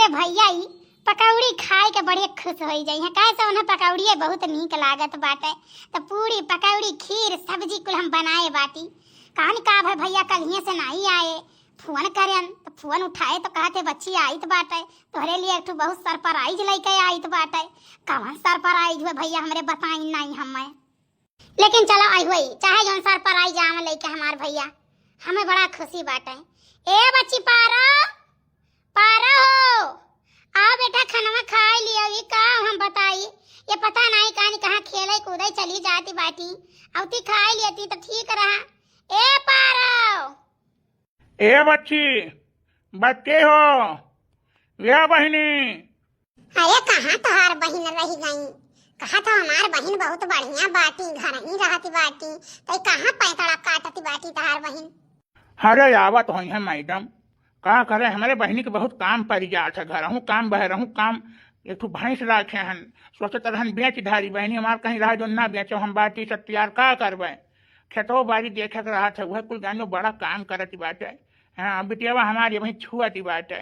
हमरे भैया ही पकौड़ी खाए के बड़े खुश हो जाई है। कैसे उन्हें पकौड़ी बहुत नीक लागत बाटे। तो पूरी पकौड़ी खीर सब्जी कुल हम बनाए बाटी। कहानी का भाई भैया कल से नहीं आए, फोन करें तो फोन उठाए तो कहते बच्ची आई तो बाटे तोहरे लिए एक बहुत सरप्राइज लेके आई तो बाटे। कौन सरप्राइज हुए भैया हमरे बताई नहीं हमें, लेकिन चलो आई हुई चाहे जौन सरप्राइज आम लेके हमार भैया हमें बड़ा खुशी बाटे। ए बच्ची पारो पारो हो आओ बेटा खाना खा लियो। ये का हम बताई ये पता नहीं कहानी कहाँ खेले कूदे चली जाती बाटी औती खा लेती तो ठीक रहा। ए पारो ए बच्ची बच्चे हो या बहिनी। अरे कहाँ तोहार बहन रही गई, कहा तो हमार बहन बहुत बढ़िया बाटी घर ही रहती बाटी तो कहाँ पैतड़ा काटती बाटी तोहार बहन। अरे आवत हो है मैडम का करे हमारे बहनी के बहुत काम पड़ जात है। घर हूँ काम बह रहूँ काम एक ठू भैंस राखे हन सोचत रहन बेच धारी बहनी हमार कहीं रहा जो ना बेचो हम बाटी सब तैयार का करबे। खेतो बाड़ी देखे के रहा था वह कुल जानो बड़ा काम करती बाटे। हाँ बिटियावा हमारी वही छुआती बाटे।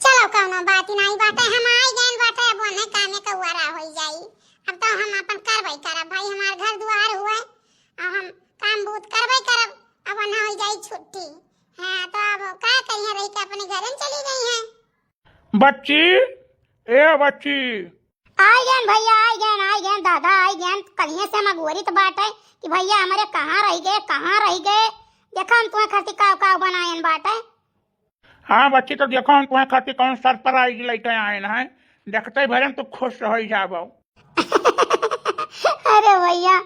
चलो कौनो बात नहीं बाटे हम आई गए बाटे अब ओने कामे कौरा हो जाई। अब तो हम अपन करबै करब भाई हमार घर द्वार हुए अब हम काम बूत करबै करब। अब ओने हो जाई छुट्टी। हां तो अब का कहिए रही के अपने घरे चली गई हैं। बच्ची ए बच्ची आई गए दादा आई गए कलिए से हम गोरी तो बाटे कि भैया हमारे कहाँ रह गए देखा हम तुम्हें खाती काव बनायन बाटे। हाँ बच्ची तो देखो हम तुम्हें खातिर कौन सरप्राइज लेके आए हैं देखते भरे तो खुश हो जाबो। अरे भैया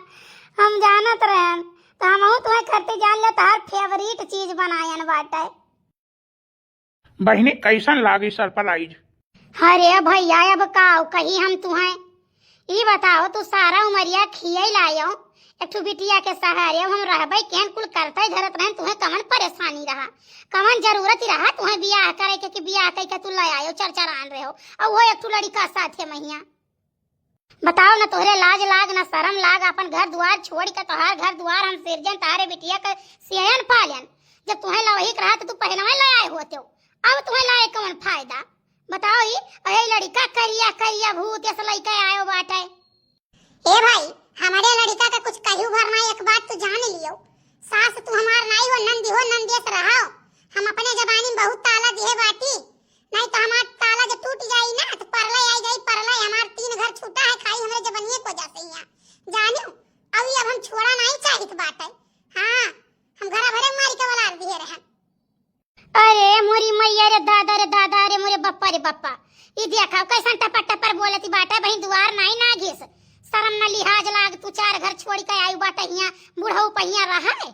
हम जानत रहन तो हम तुम्हें खातिर जान ले तार फेवरेट चीज बनायन बाटे। बहनी कैसन लागी सरप्राइज। अरे भैया अब काव कही हम तुम्हें ये बताओ तू सारा उमरिया खिये लायो एक ठू बिटिया के सहारे हम रहबै केन कुल करते धरत रहन तुम्हें कमन परेशानी रहा कमन जरूरत रहा तुम्हें बियाह करे के बियाह कई के तू ले आयो चर्चा आन रहे हो और वो एक ठू लड़का साथे मैया। बताओ ना तोहरे लाज लाग ना शर्म लाग अपन घर द्वार छोड़ के तोहार घर द्वार हम सिरजन तारे बिटिया के सियन पालन जब तुम्हें लवही रहा तो तू पहले ले आए होते अब तुम्हें लाए कौन फायदा बताओ। ये लड़का करिया भूत ऐसा लड़का आयो बाटे। ए भाई हमारे लड़का का कुछ कहू भर नहीं एक बात तू जान लियो सास तू हमार नहीं हो नंदेस रहो हम अपने जबानी बहुत ताला दिए बाटी नहीं तो हमार ताला जो टूट जाई ना तो परले आई जाई परले हमार 3 घर छूटा है खाई हमरे जबनिए को जाते यहाँ जानो अभी अब हम छोड़ा नहीं चाहिए बाटे। हां हम घरा भरे मारी के वाला दिए रहे। अरे मोरी मैया रे दादा रे मोरे बप्पा ई देखा कैसन टपर बोलती बाटे बहिन दुआर नहीं ना घिस शर्म न लिहाज लाग तू 4 घर छोड़ के आई बाटे यहाँ बुढ़ऊ पहिया रहा है।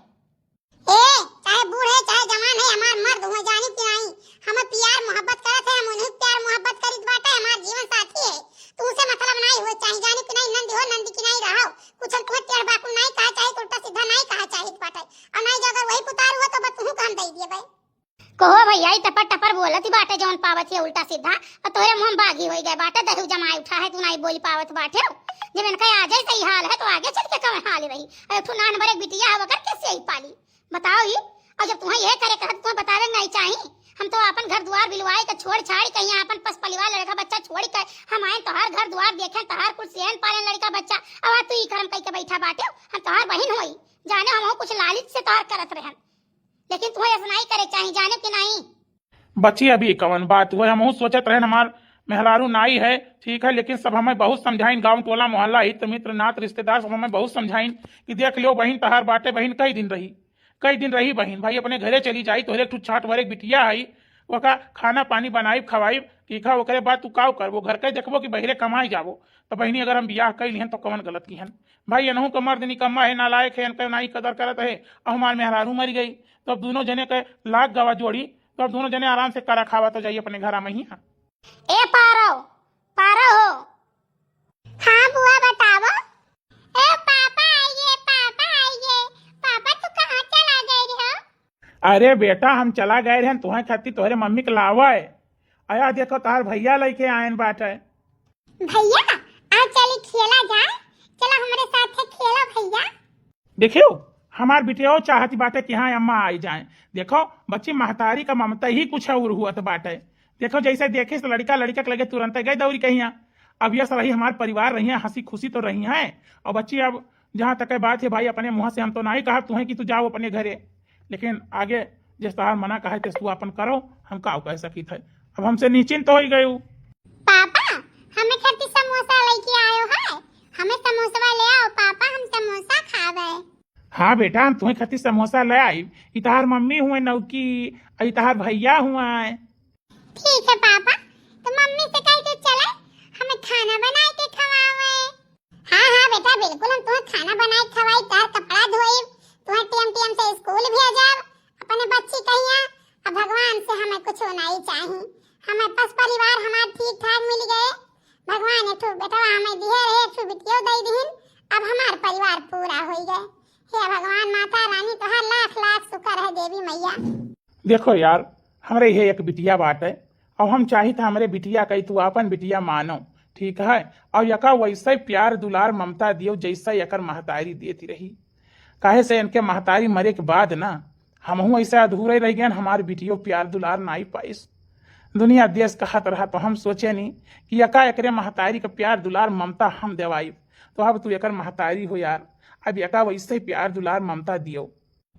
ए चाहे बूढ़े चाहे जवान है हमार मर्द हो जानी कि नहीं हम प्यार मोहब्बत करत है हम उन्हें प्यार मोहब्बत करित बाटे हमार जीवन साथी है तू उसे मतलब नहीं हो चाहे जानी कि नहीं नंदी हो नंदी की नहीं रहो कुछ तुम्हें टेढ़ बाकू नहीं कहा चाहिए उल्टा सीधा नहीं कहा चाहिए बाटे और नहीं अगर वही पुतार हुआ तो बतू काम दे दिए भाई कहो भैया ई टपर बोलती बाटे जौन पावत है उल्टा सीधा और तोरे मुंह बागी हो गए बाटे दहु जमाई उठा है तू नहीं बोल पावत बाटे जब इनका आ जाए सही हाल है तो आगे चल के कौन हाल रही अरे तू नान बड़े बिटिया है वगर कैसे ही पाली बताओ ही। और जब तुम्हें यह करे कहत तुम्हें बतावे नहीं चाहिए हम तो अपन घर द्वार बिलवाए के छोड़ छाड़ के यहाँ अपन पस परिवार लड़का बच्चा छोड़ के हम आए तोहार घर द्वार देखे तोहार कुछ सेहन पालन लड़का बच्चा अब तू ई करम कई के बैठा बाटे हम तोहार बहन होई जाने हम कुछ लालिच से तोहार करत रहन लेकिन तुम्हें ऐसा नहीं करे चाहिए जाने कि नहीं। बच्ची अभी कवन बात हुआ हम सोचत रहे हमार मेहरारू नाई है ठीक है लेकिन सब हमें बहुत समझाइन गांव टोला मोहल्ला हित मित्र नात रिश्तेदार सब हमें बहुत समझाइन कि देख लो बहन तहार बाटे बहन कई दिन रही बहन भाई अपने घरे चली जाई तो एक छाट भरे बिटिया आई ओका खाना पानी बनाई खवाई तीखा ओकरे बाद तू काव कर वो घर के देखबो कि बहरे कमाई जाबो तो बहनी अगर हम बियाह कर लिहन तो कवन गलत की हन भाई एनहू का मर्द निकम्मा है नालायक है इनका नहीं कदर करत है और हमार मेहरारू मर गई तो अब दोनों जने के लाख गवा जोड़ी तो अब दोनों जने आराम से करा खावा तो जाइए अपने घर में ही। ए पारो हो हाँ बुआ बताओ। ए पापा आइए पापा तू कहाँ चला गए हो। अरे बेटा हम चला गए रहे तुम्हें खाती तोहरे मम्मी के लावा है आया देखो तार भैया लेके आयन बाटे। भैया आज चली खेला जाए चलो हमारे साथ खेलो भैया। देखियो हमार बिटिया चाहती बाटे कि हाँ अम्मा आई जाए देखो बच्ची महतारी का ममता ही कुछ और हुआ तो बाटे देखो जैसे देखे तो लड़का लड़का के लगे तुरंत गए दौड़ी कहीं। अब यह रही हमारे परिवार रही है, हंसी खुशी तो रही है। और बच्ची अब जहाँ तक है बात है भाई, अपने मुँह से हम तो नहीं कहा तुम्हें कि तू जाओ अपने घरे, लेकिन आगे जिस तरह मना कहा थे तू अपन करो, हम का कह सकी थे। अब हमसे निश्चिंत हो ही गए। पापा हमें खातिर समोसा लेके आयो है, हमें समोसा ले आओ पापा, हम समोसा खावे। हाँ बेटा, हम तुम्हें खातिर समोसा ले आई। इतहार मम्मी हुए नौकी, इतहार भैया हुआ है। ठीक है पापा, तो मम्मी से कह के चले हमें खाना बना के खवावे। हाँ हाँ बेटा बिल्कुल, हम तुम्हें खाना बना के खवाई, तार कपड़ा धोई, तुम्हें टीएम से स्कूल भेजब, अपने बच्ची कहिया। अब भगवान से हमें कुछ नहीं चाहिए, हमें बस परिवार हमारा ठीक ठाक मिल गए। भगवान एक बेटा हमें दिए रहे, एक बिटियो दे दीन, अब हमारा परिवार पूरा हो गए। हे भगवान माता रानी तोहार लाख लाख शुक्र है देवी मैया। देखो यार, हमारे ये एक बिटिया बात है, और हम चाही था हमारे बिटिया कही तू अपन बिटिया मानो, ठीक है। और यका वैसे प्यार दुलार ममता दियो जैसा यकर महतारी देती रही। काहे से इनके महतारी मरे के बाद ना हमहू ऐसा अधूरे रह गए, हमारी बिटियो प्यार दुलार ना ही पाइस। दुनिया देश कहत रहा तो हम सोचे नहीं कि यका एकरे महतारी का प्यार दुलार ममता हम देवाई। तो अब तू एकर महतारी हो यार, अब यका वैसे प्यार दुलार ममता दियो।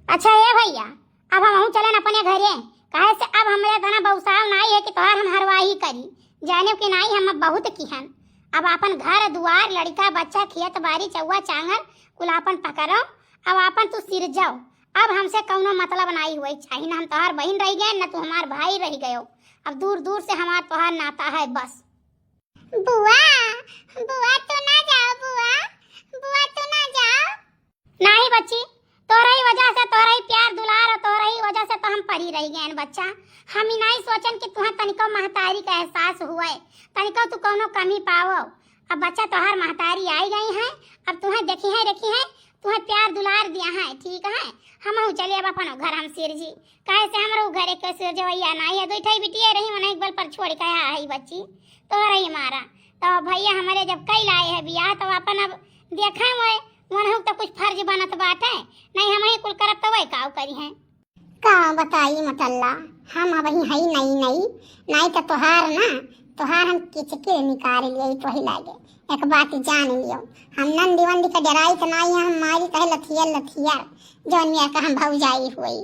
अच्छा ये भैया, अब हम चलन अपने घरे, काहे से अब हमरे तना बहुसाल नाई है कि तोहार हम हरवाही करी, जाने कि नाई हम बहुत किहन। अब अपन घर दुआर लड़का बच्चा खेत बाड़ी चौवा चांगल कुल अपन पकड़ो, अब अपन तू सिर जाओ। अब हमसे कौनो मतलब नहीं हुई चाहिए, ना हम तोहार बहन रह गए, ना तू हमार भाई रह गयो। अब दूर दूर से हमार तोहार नाता है बस। बुआ बुआ तो ना जाओ, बुआ बुआ तो ना जाओ। नहीं बच्ची, तोरा ही वजह से, तोरा ही प्यार दुलार और तोरा ही वजह से तो हम परी रह गए बच्चा। हम ही नहीं सोचन कि तुम्हें तनिको महतारी का एहसास हुए, तनिको तू कोनो कमी पावो। अब बच्चा तोहार महतारी आई गई है, अब तुम्हें देखी है तुम्हें प्यार दुलार दिया है, ठीक है। हम चले अब अपन घर हम सिर जी, काहे से हमरो घरे के सिर जवैया नहीं है, दुठई बिटिया रही मन एक बल पर छोड़ के आई बच्ची तो रही मारा। तो भैया हमारे जब कई लाए है बियाह, तो अपन अब देखा हुए मन हो तो कुछ फर्ज बनत बात है, नहीं हम ही कुल करत तो वही काव करी है। का बताई मतल्ला, हम अब ही नहीं तो तोहार ना, तोहार हम किचके निकाल लिए तो ही लागे। एक बात जान लियो, हम नंदी वंदी का डराई तो नहीं है, हम मारी कहे लथियर जौन में का हम भौजाई हुई,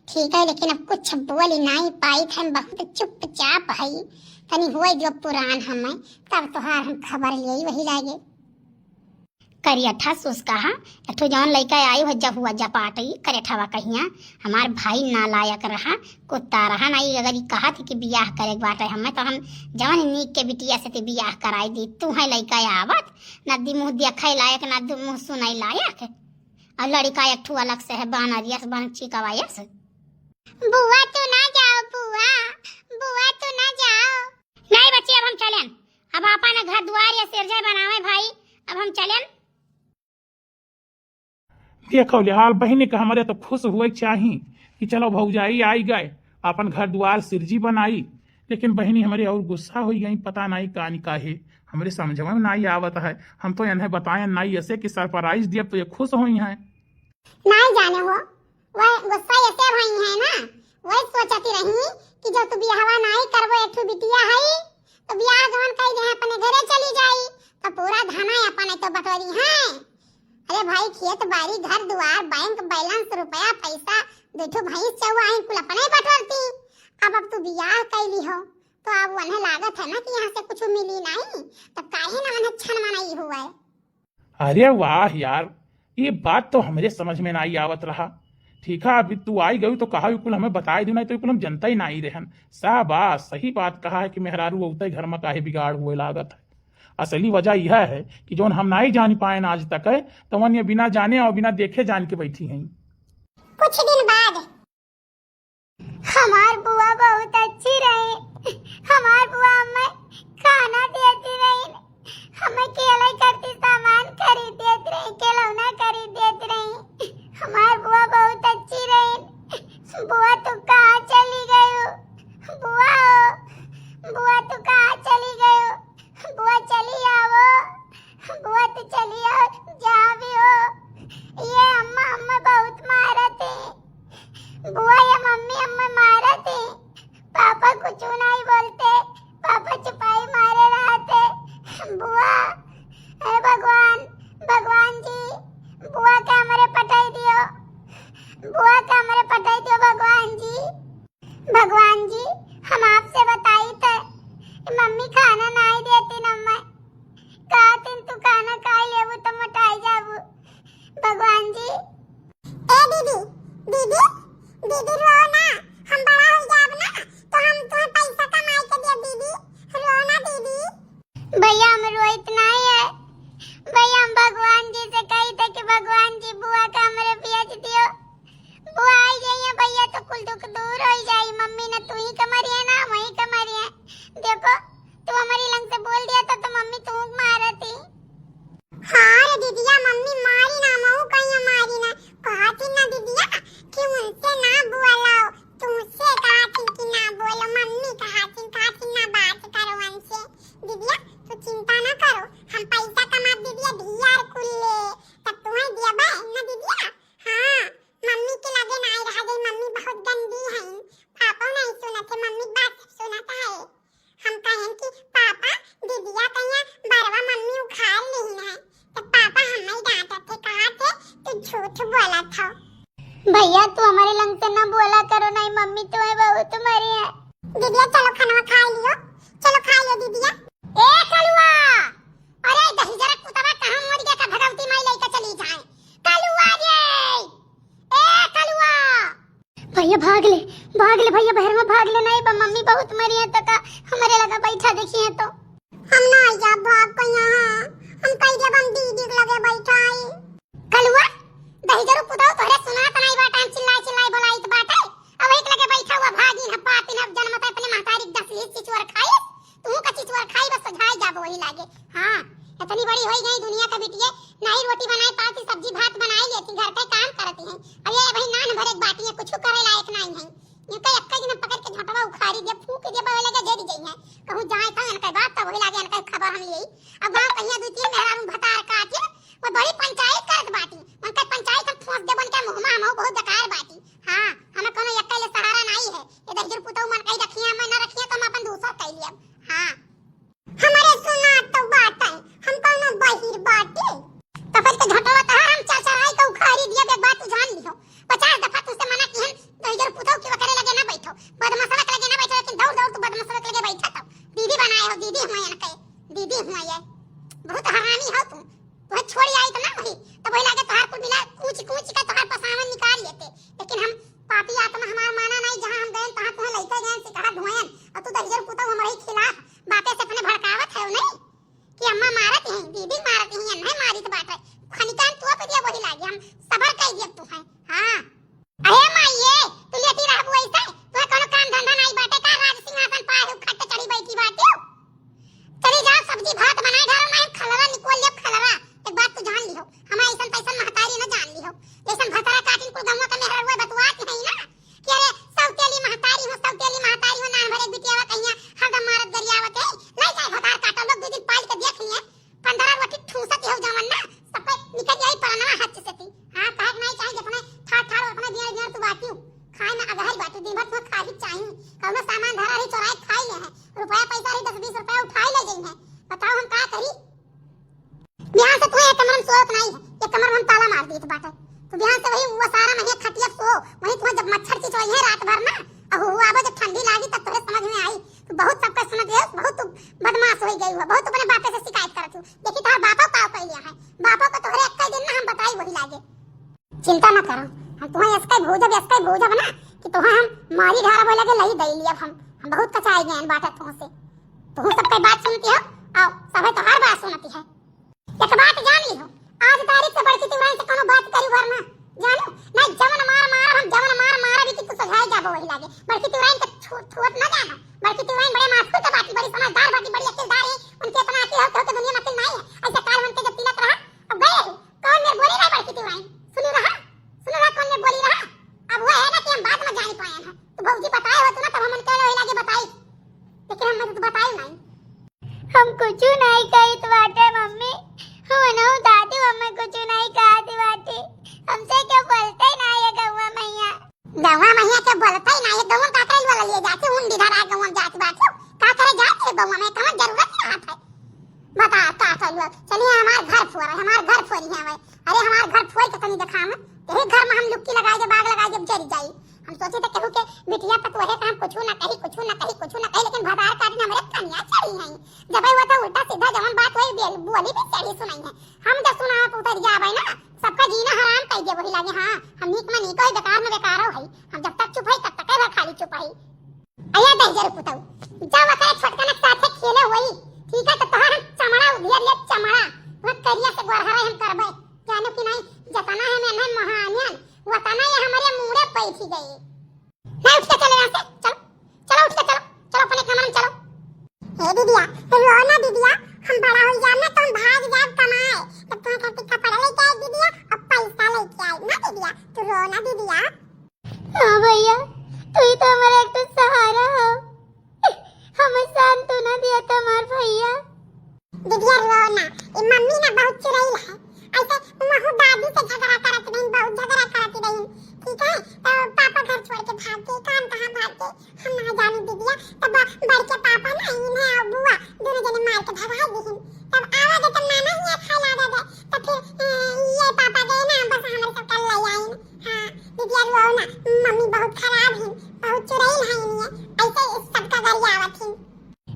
ठीक है। लेकिन अब कुछ बोली नहीं पाई थे, हम बहुत चुपचाप है, तनी हुई जो पुरान हमें, तब तोहार हम खबर लिए वही लागे। करियठा सुस कहा एक ठो जौन लइका आई हो जब हुआ जपाटी करेठवा कहिया, हमार भाई नालायक रहा, कुत्ता रहा नहीं। अगर ये कहा थी कि बियाह करे बाटे हमें, तो हम जवन नीक के बिटिया से बियाह कराई दी। तू है लइका आवत न दी मुँह देखे लायक न दी मुँह सुनाई लायक, और लड़का एक ठो अलग से है बानरियस बन चिकवायस। बुआ तो ना जाओ, बुआ तो ना जाओ। नहीं बच्ची, अब हम चलें, अब अपन घर द्वार या सिरजा बनावे भाई, अब हम चलें। देखो लिहाल बहनी का हमारे तो खुश हुए चाहिए कि चलो भौजाई आई गए, अपन घर द्वार सिरजी बनाई। लेकिन बहनी हमारे और गुस्सा हो गई, पता नहीं कानी काहे हमारे समझ में नहीं आवत है। हम तो इन्हें बताए नहीं ऐसे कि सरप्राइज दिए तो ये खुश हुई हैं। नहीं जाने हो वह गुस्सा ऐसे भई है ना, वही सोचती रही कि जो तू बियाहवा नहीं करबो, एक बिटिया है तो बियाह जवन कई दे अपने घरे चली जाई, तो पूरा धना अपन तो बटोरी है। अरे भाई खेत बाड़ी घर दुआर बैंक बैलेंस रुपया पैसा देखो भाई चौवा है कुल अपने बटोरती। अब तू बियाह कैली हो तो अब उन्हें लागत है ना कि यहाँ से कुछ मिली नहीं, तो काहे ना उन्हें क्षण मनाई हुआ है। अरे वाह यार, ये बात तो हमारे समझ में नहीं आवत रहा। ठीक है, अभी तू आई गई तो कहा कुल हमें बताई दू, नहीं तो कुल हम जनता ही नहीं रहन। शाबाश, सही बात कहा है कि मेहरारू उतई घर में काहे बिगाड़ हुए लागत है। असली वजह यह है कि जो हम नहीं जान पाए आज तक है, तो मन ये बिना जाने और बिना देखे जान के बैठी हैं। कुछ दिन बाद हमार बुआ बहुत अच्छी रही, हमार बुआ हमें खाना देती रही, हमें केले करती सामान खरीद देती रही, खिलौना खरीद देती रही। हमार बुआ बहुत अच्छी रही। बुआ तू कहाँ चली गई हो? बुआ तू कहाँ चली गई हो? बुआ चली आओ, बुआ तू चली आओ जहाँ भी हो। ये अम्मा बहुत मारत है, बुआ या मम्मी अम्मा मारत खा लियो। चलो खा लियो दीदिया। ए कलुआ, अरे दही जरा कुतवा कहां मर गया का भगवती माई लइका चली जाए। कलुआ रे, ए कलुआ। भैया भाग ले भैया, बहर में भाग ले। नहीं बा मम्मी बहुत मरी है तो का हमारे लगा बैठा देखिए तो हम ना जा भाग को यहां हम कई जब हम दीदी के लगे बैठा है। कलुआ दही जरूर पुदाओ तोरे सुना त नहीं बाटा चिल्लाई बोलाई त बाटे। अब एक लगे बैठा हुआ भागी न पाती न जन्मत अपने महतारी 10 20 चिचवर खाए। तू का चिचवर खाई बस सुझाई जाब वही लागे। हां इतनी बड़ी होई गई दुनिया का बिटिया, नहीं रोटी बनाए पाती सब्जी भात बनाई लेती, घर के काम करती हैं। अब ये भाई नान भरे बाटी है, कुछ करे लायक नहीं है। इनका एक दिन पकड़ के झटवा उखाड़ी दे, फूंक दे, बवे लगे जेदी गई है। कहूं जाए त इनका बात तब वही लागे, इनका खबर हम लेई। अब गांव कहिया दुतिया मेहरा रूम भतार काटे वो बड़ी पंचायत करत बाटी। उनका पंचायत हम ठोस दे बन के मुहमा हम बहुत बेकार बाटी। हां हमें कोनो अकेले सहारा नहीं है। ये दहजर पुतौ मन कई रखिया मैं न रखिया तो हम अपन दूसरा कई लिया। हां हमारे सुना तो बात है, हम कोनो बाहिर बाटी तफत के झटवा तहार हम चचराई को उखाड़ी दिया। बे बात तू जान लियो। 50 दफा तुझसे मना की हम दहजर पुतौ की वकरे लगे ना बैठो, बदमसलक लगे ना बैठो। लेकिन दौड़ तू बदमसलक लगे बैठा तब दीदी बनाए हो। दीदी हुआ है कहे दीदी हुआ है, बहुत हरामी हो तुम। तुम्हें छोड़ी आई तो ना वही तब वही लागे तोहार कुल मिला कूच का तोहार पसावन निकाल लेते। लेकिन हम पापी आत्मा हमार माना नहीं, जहां हम गए तहां तुम्हें लइका गए सिकड़ा धोयन। और तू दहजर पुतौ हमारे खिलाफ बातें से अपने भड़कावत है नहीं कि अम्मा मारत है दीदी मारत है नहीं मारी तो बात है। खनिकान तू पे दिया वही लागे हम सबर कई दिया तू है। हां अहे माईए तू लेती रहबो ऐसे, तोहे कोनो काम धंधा नहीं बाटे का? राज सिंहासन पाए खट्टे चढ़ी बैठी बाटे। चली जा सब्जी भात बनाए ढारो नहीं खलरा निकोल ले खलरा। एक बात तू जान लिहो, हम ऐसन तैसन महतारी न जान लिहो। जैसन भतरा काटिन कुल गमवा का मेहरा हुआ बतवात है ना कि अरे सौतेली महतारी हो नान भरे बिटियावा कहिया हरदम मारत गरियावत है। नहीं जाए भतार काटो लोग 2 दिन पाल के देख लिए 15 रोटी ठूसत हो जवन ना सब पे निकल जाई परनवा हाथ से ती। हां काहे नहीं चाहिए अपने ठाड़ अपने बिया तू बाटियो खाए में अगहर बाटी दिन भर तू खा ही चाहिए। कौनो सामान धरा रही चोराई खाई ले है, रुपया पैसा रही 10 20 रुपया उठाई ले जई है। बताओ हम का करी? बिहान से तू एक कमर में सोत नहीं है, एक कमर में हम ताला मार दी तो बाटे। तू बिहान से वही वो सारा महीना खटिया सो वही तू जब मच्छर की चोई है रात भर ना अब हुआ अब जब ठंडी लागी तब तोरे समझ में आई। तू बहुत सबका समझ गया, बहुत तू बदमाश हो गई हुआ, बहुत अपने बापे से शिकायत करत हूं। देखी तार बापा का पै लिया है, बापा को तोरे एक दिन ना हम बताई वही लागे। चिंता न करो, हम तुम्हें इसका भोजब ना कि तुम्हें हम मारी धारा बोले लगे लई दई लिया। हम बहुत कचाई गए बात तुमसे। तुम सबके बात सुनती हो आओ सब तो हर बात सुनती है। एक बात जान ली हो, आज तारीख से बड़की तिवराई से कोनो बात करी वरना जानो नहीं जवन मार हम जवन मार भी कि तू सजाए जाबो वही लागे। बड़की तिवराई के छूट न जानो, बड़की तिवराई बड़े मासूम का बाती बड़ी समझदार बाती बड़ी अकलदार है। उनके अपना आती हो तो दुनिया में नहीं है। ऐसा काल मन के जब तिलक रहा अब गए कौन ने बोली रहा बड़की तिवराई सुन रहा कौन ने बोली रहा। अब वो है ना कि हम बाद में जान पाए हैं। तो भौजी बताए हो तो ना तब हम उनके वही लागे बताई, लेकिन हम तो बताई नहीं। हम कुछ नहीं कही तो बाटे मम्मी, हम ना दादी मम्मी कुछ नहीं कहा बाटे। हमसे क्यों बोलते ही ना ये गौवा मैया के बोलते ही ना ये गौवा का करे वाला लिए जाते हुंडी धरा गौवा जात बाटे का करे जाते गौवा में कहां जरूरत है हाथ है। बता का चलो चलिए हमारे घर फोड़ है, हमारे घर फोड़ी है भाई। अरे हमारे घर फोड़ के तनी दिखा हम तेरे घर में हम लुक्की लगाए दे बाग लगाए जब जरी जाई। हम सोचे थे कहू के बिटिया पर तोहे काम कुछ ना कही लेकिन भदार काटने हमरे कन्या चढ़ी नहीं। जब वो तो उल्टा सीधा जवन बात वही बोली भी चढ़ी सुनाई है। हम जब सुनावा तो उतर जावे ना सबका जीना हराम कर दे वही लागे। हां हम नीक में नीक है बेकार में बेकार हो है। हम जब तक चुप है तब तक है खाली चुप है। आया दहजर पुतौ जब वका छोटकन साथे खेले वही ठीक है तो तोहर चमड़ा उधियर ले चमड़ा वो करिया से गोरहरा हम करबे जानो कि नहीं जतना है मैं महानियन वतना ये हमारे मुंडे पैठी गई। नहीं उठ के चले यहां से चलो उठ के चलो अपने कमरे में चलो। हे दीदिया रो ना दीदिया, हम बड़ा हो जाए तो हम भाग जाए कमाए तो तू खातिर कपड़ा लेके आई दीदिया और पैसा लेके आई ना दीदिया। तू रो ना दीदिया। हां भैया तू ही तो हमारा एक तो सहारा हो।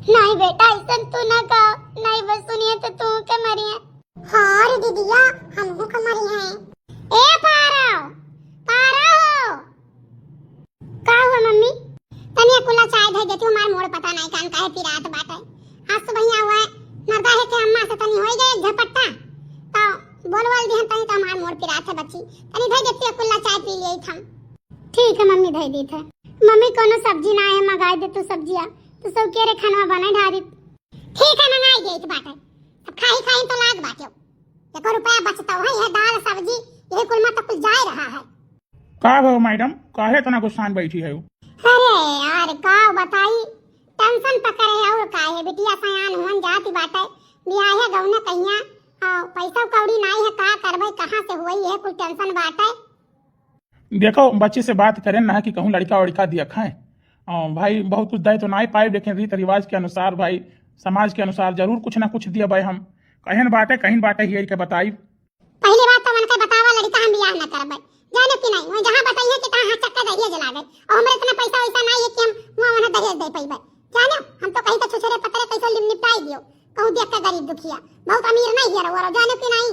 नहीं बेटा ऐसा तू ना कहो, नहीं बस सुनिए तो तू के मरिए। हाँ रे दीदिया हमको के मरी है। ए पारो पारो का हुआ मम्मी? तनिया कुला चाय दे देती हूँ, मार मोड़ पता नहीं कान काहे पिरात बाटे। आज सुबह ही हुआ है मरदा है कि अम्मा से तनी होई गए झपट्टा तो बोलवाल दिहन तनी तो मार मोड़ पिरात है बच्ची, तनी दे देती है कुला चाय पी लिए थम। ठीक है मम्मी दे दी थे। मम्मी कोनो सब्जी ना है मंगाई दे तू सब्जिया, तू सब के रे खाना बना ढारी। ठीक है मंगाई दे इस बाटे, अब खाई खाई तो लाग बाटे, एको रुपया बचता है ये दाल सब्जी ये कुल में तो कुछ जा रहा है। का हो मैडम काहे तना गुस्सान बैठी है? अरे यार का बताई टेंशन पकड़े है और काहे बिटिया सयान हुन जाती बाटे, बियाह है गौने कहिया पैसा कौड़ी नहीं है, का करबे कहां से होई है कुल टेंशन बाटे। देखो बच्ची से बात करें ना कि कहूँ लड़का वड़का दिया खाए भाई, बहुत कुछ दे तो ना ही पाए, देखें रीत रिवाज के अनुसार भाई समाज के अनुसार जरूर कुछ ना कुछ दिया भाई। हम कहीं बाटे हियर के बताई। पहली बात तो मन के बतावा लड़का हम बियाह ना करबे, जाने कि नहीं, मैं जहां बताइए कि तहां चक्का दहिए जला गए और हमरे इतना पैसा वैसा नहीं है कि हम वहां दहेज दे पाइबे। जाने हम तो कहीं तो छुछरे पतरे कैसे निपटाई दियो, कहूं देख के गरीब दुखिया बहुत अमीर नहीं है रो, जाने कि नहीं।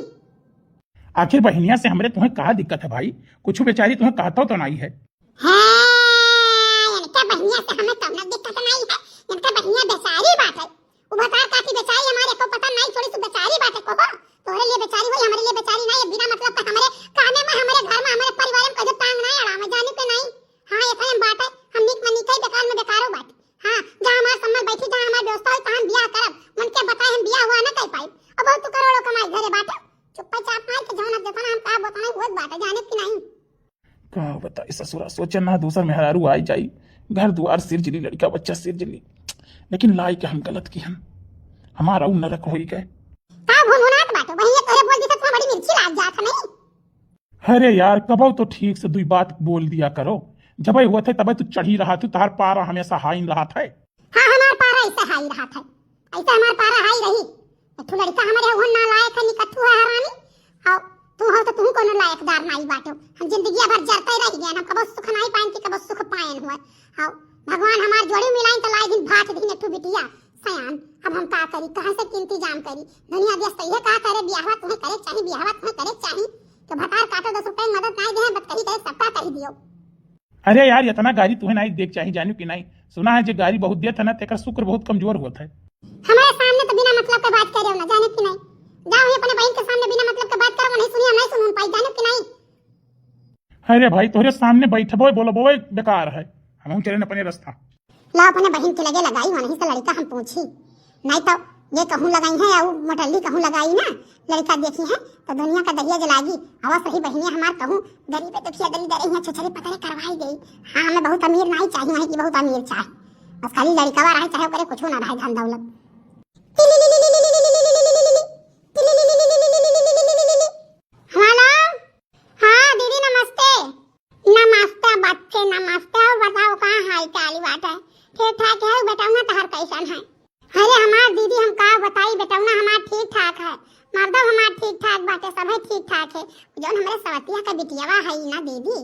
आखिर बहनिया से हमरे तुम्हें कहा दिक्कत है भाई? कुछ बेचारी तुम्हें कहता तो नहीं है। इनके बहनिया से हमें कम ना दिक्कत नहीं है, इनके बहनिया बेचारी बात है, वो बता काती बेचारी हमारे को पता नहीं, थोड़ी सी बेचारी बात है को तोरे लिए बेचारी हो हमारे लिए बेचारी नहीं है, बिना मतलब का हमारे कामे में हमारे घर में हमारे परिवार में कजो टांग नहीं अड़ा में, जाने के नहीं। हां इतना बात है, हम निक में निकई बेकार में बेकारो बात। हां जहां हमार सम्मान बैठी जहां हमार व्यवस्था है तहां बियाह करब, मन के बताए हम बियाह हुआ ना कह पाई, अब बहुत करोड़ों कमाई घरे बात चुपचाप नहीं तो जौन देखो ना हम का बताना बहुत बात है, जाने कि नहीं। का बताई ससुरा सोचे ना दूसर मेहरारू आई जाई, घर द्वार सिर जिली लड़का बच्चा सिर जिली, लेकिन लाई के हम गलत की हमारा उ नरक होई गए। का भुनभुनात बात वही तोरे बोल दी तो बड़ी मिर्ची लाग जात नहीं। अरे यार कबो तो ठीक से दुई बात बोल दिया करो, जब हुआ थे तब तू चढ़ी रहा तू, तार पारा हमेशा हाई रहा था। हां हमार पारा ऐसा हाई रहा था, ऐसा हमार पारा हाई रही। तू लड़का हमारे हुन ना लायक है निकथु है हरानी, आओ तू हो तो तू कोनो लायकदार नहीं बाटो, हम जिंदगी भर जरते रह गए, हम कबो सुख नहीं पाइन कि कबो सुख पाएन हुआ। आओ भगवान हमार जोड़ी मिलाइन तो लाई दिन भात दिन तू बिटिया सयान, अब हम का करी कहां से इंतजाम करी, दुनिया देश तो ये का करे बियाहवा तुम्हें करे चाहिए, बियाहवा तुम्हें करे चाहिए तो भतार काटो 10 रुपए मदद नहीं दे बदकरी करे सबका कर दियो। अरे यार इतना गाड़ी तुम्हें नहीं देख चाहिए जानू कि नहीं, सुना है जो गाड़ी बहुत देत है ना तेकर शुक्र बहुत कमजोर होता है। हमारे सामने तो बिना मतलब के बात कर रहे हो ना, जाने कि नहीं, जाओ ही अपने बहन के सामने बिना मतलब के बात करो, नहीं सुनिए नहीं सुन पाई, जाने कि नहीं। अरे भाई तोरे सामने बैठबो बोलबो बेकार है, हम चले अपने रास्ता। ला अपने बहन के लगे लगाई वहीं से लड़का हम पूछी, नहीं तो ये कहूं लगाई है या मोटल्ली कहूं लगाई ना लड़का देखी है तो दुनिया का दरिया जलागी। हवा सही बहनिया हमार कहूं गरीब दुखिया दरी दे रही है छछरे पकड़े करवाई गई। हां हमें बहुत अमीर नहीं चाहिए, नहीं कि बहुत अमीर चाहे, बस खाली लड़का रहे चाहे करे कुछ ना रहे धन दौलत। हेलो हां दीदी नमस्ते। नमस्ते बच्चे नमस्ते, बताओ कहां हाल चाल बात है? ठीक ठाक है बताओ ना तहर कैसन है? अरे हमार दीदी हम का बताई बताओ ना, हमार ठीक ठाक है, मर्दो हमार ठीक ठाक बाटे, सब है ठीक ठाक है। जो हमारे सवतिया का बिटियावा है ना दीदी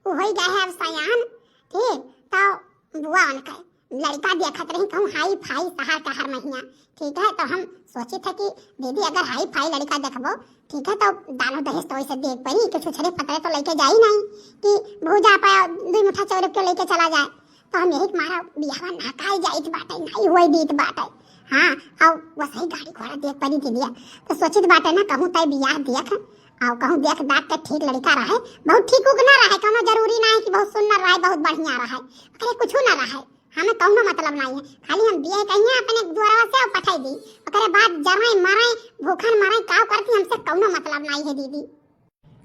वो हो गए है अब सयान, ठीक तो बुआ उनका लड़का देखत रही कहूं हाई फाई सहार का हर महीना, ठीक है तो हम सोचे थे कि दीदी अगर हाई फाई लड़का देखबो ठीक है तो दानो दहेज तो वैसे देख पड़ी कि छुछरे पतरे तो लेके जाई नहीं कि भूजा पाया 2 मुठा चाउर के लेके चला जाए, तो हम यही मारा बियाहवा नाकाई जाइत बाटे नहीं होई दीत बाटे। हां और वो सही गाड़ी घोड़ा देख पड़ी दीदी तो सोचित बाटे ना कहूं तय बियाह देख और कहूं देख दांत के ठीक लड़का रहे, बहुत ठीक उग ना रहे, कोनो जरूरी ना है कि बहुत सुंदर रहे बहुत बढ़िया रहे, अरे कुछ ना रहे, हमें कौनो मतलब नहीं है, खाली हम बियाह कहिए अपने द्वारा से पठाई दी ओकरे बाद जरई मरई भूखन मरई का करती, हमसे कौनो मतलब नहीं है दीदी।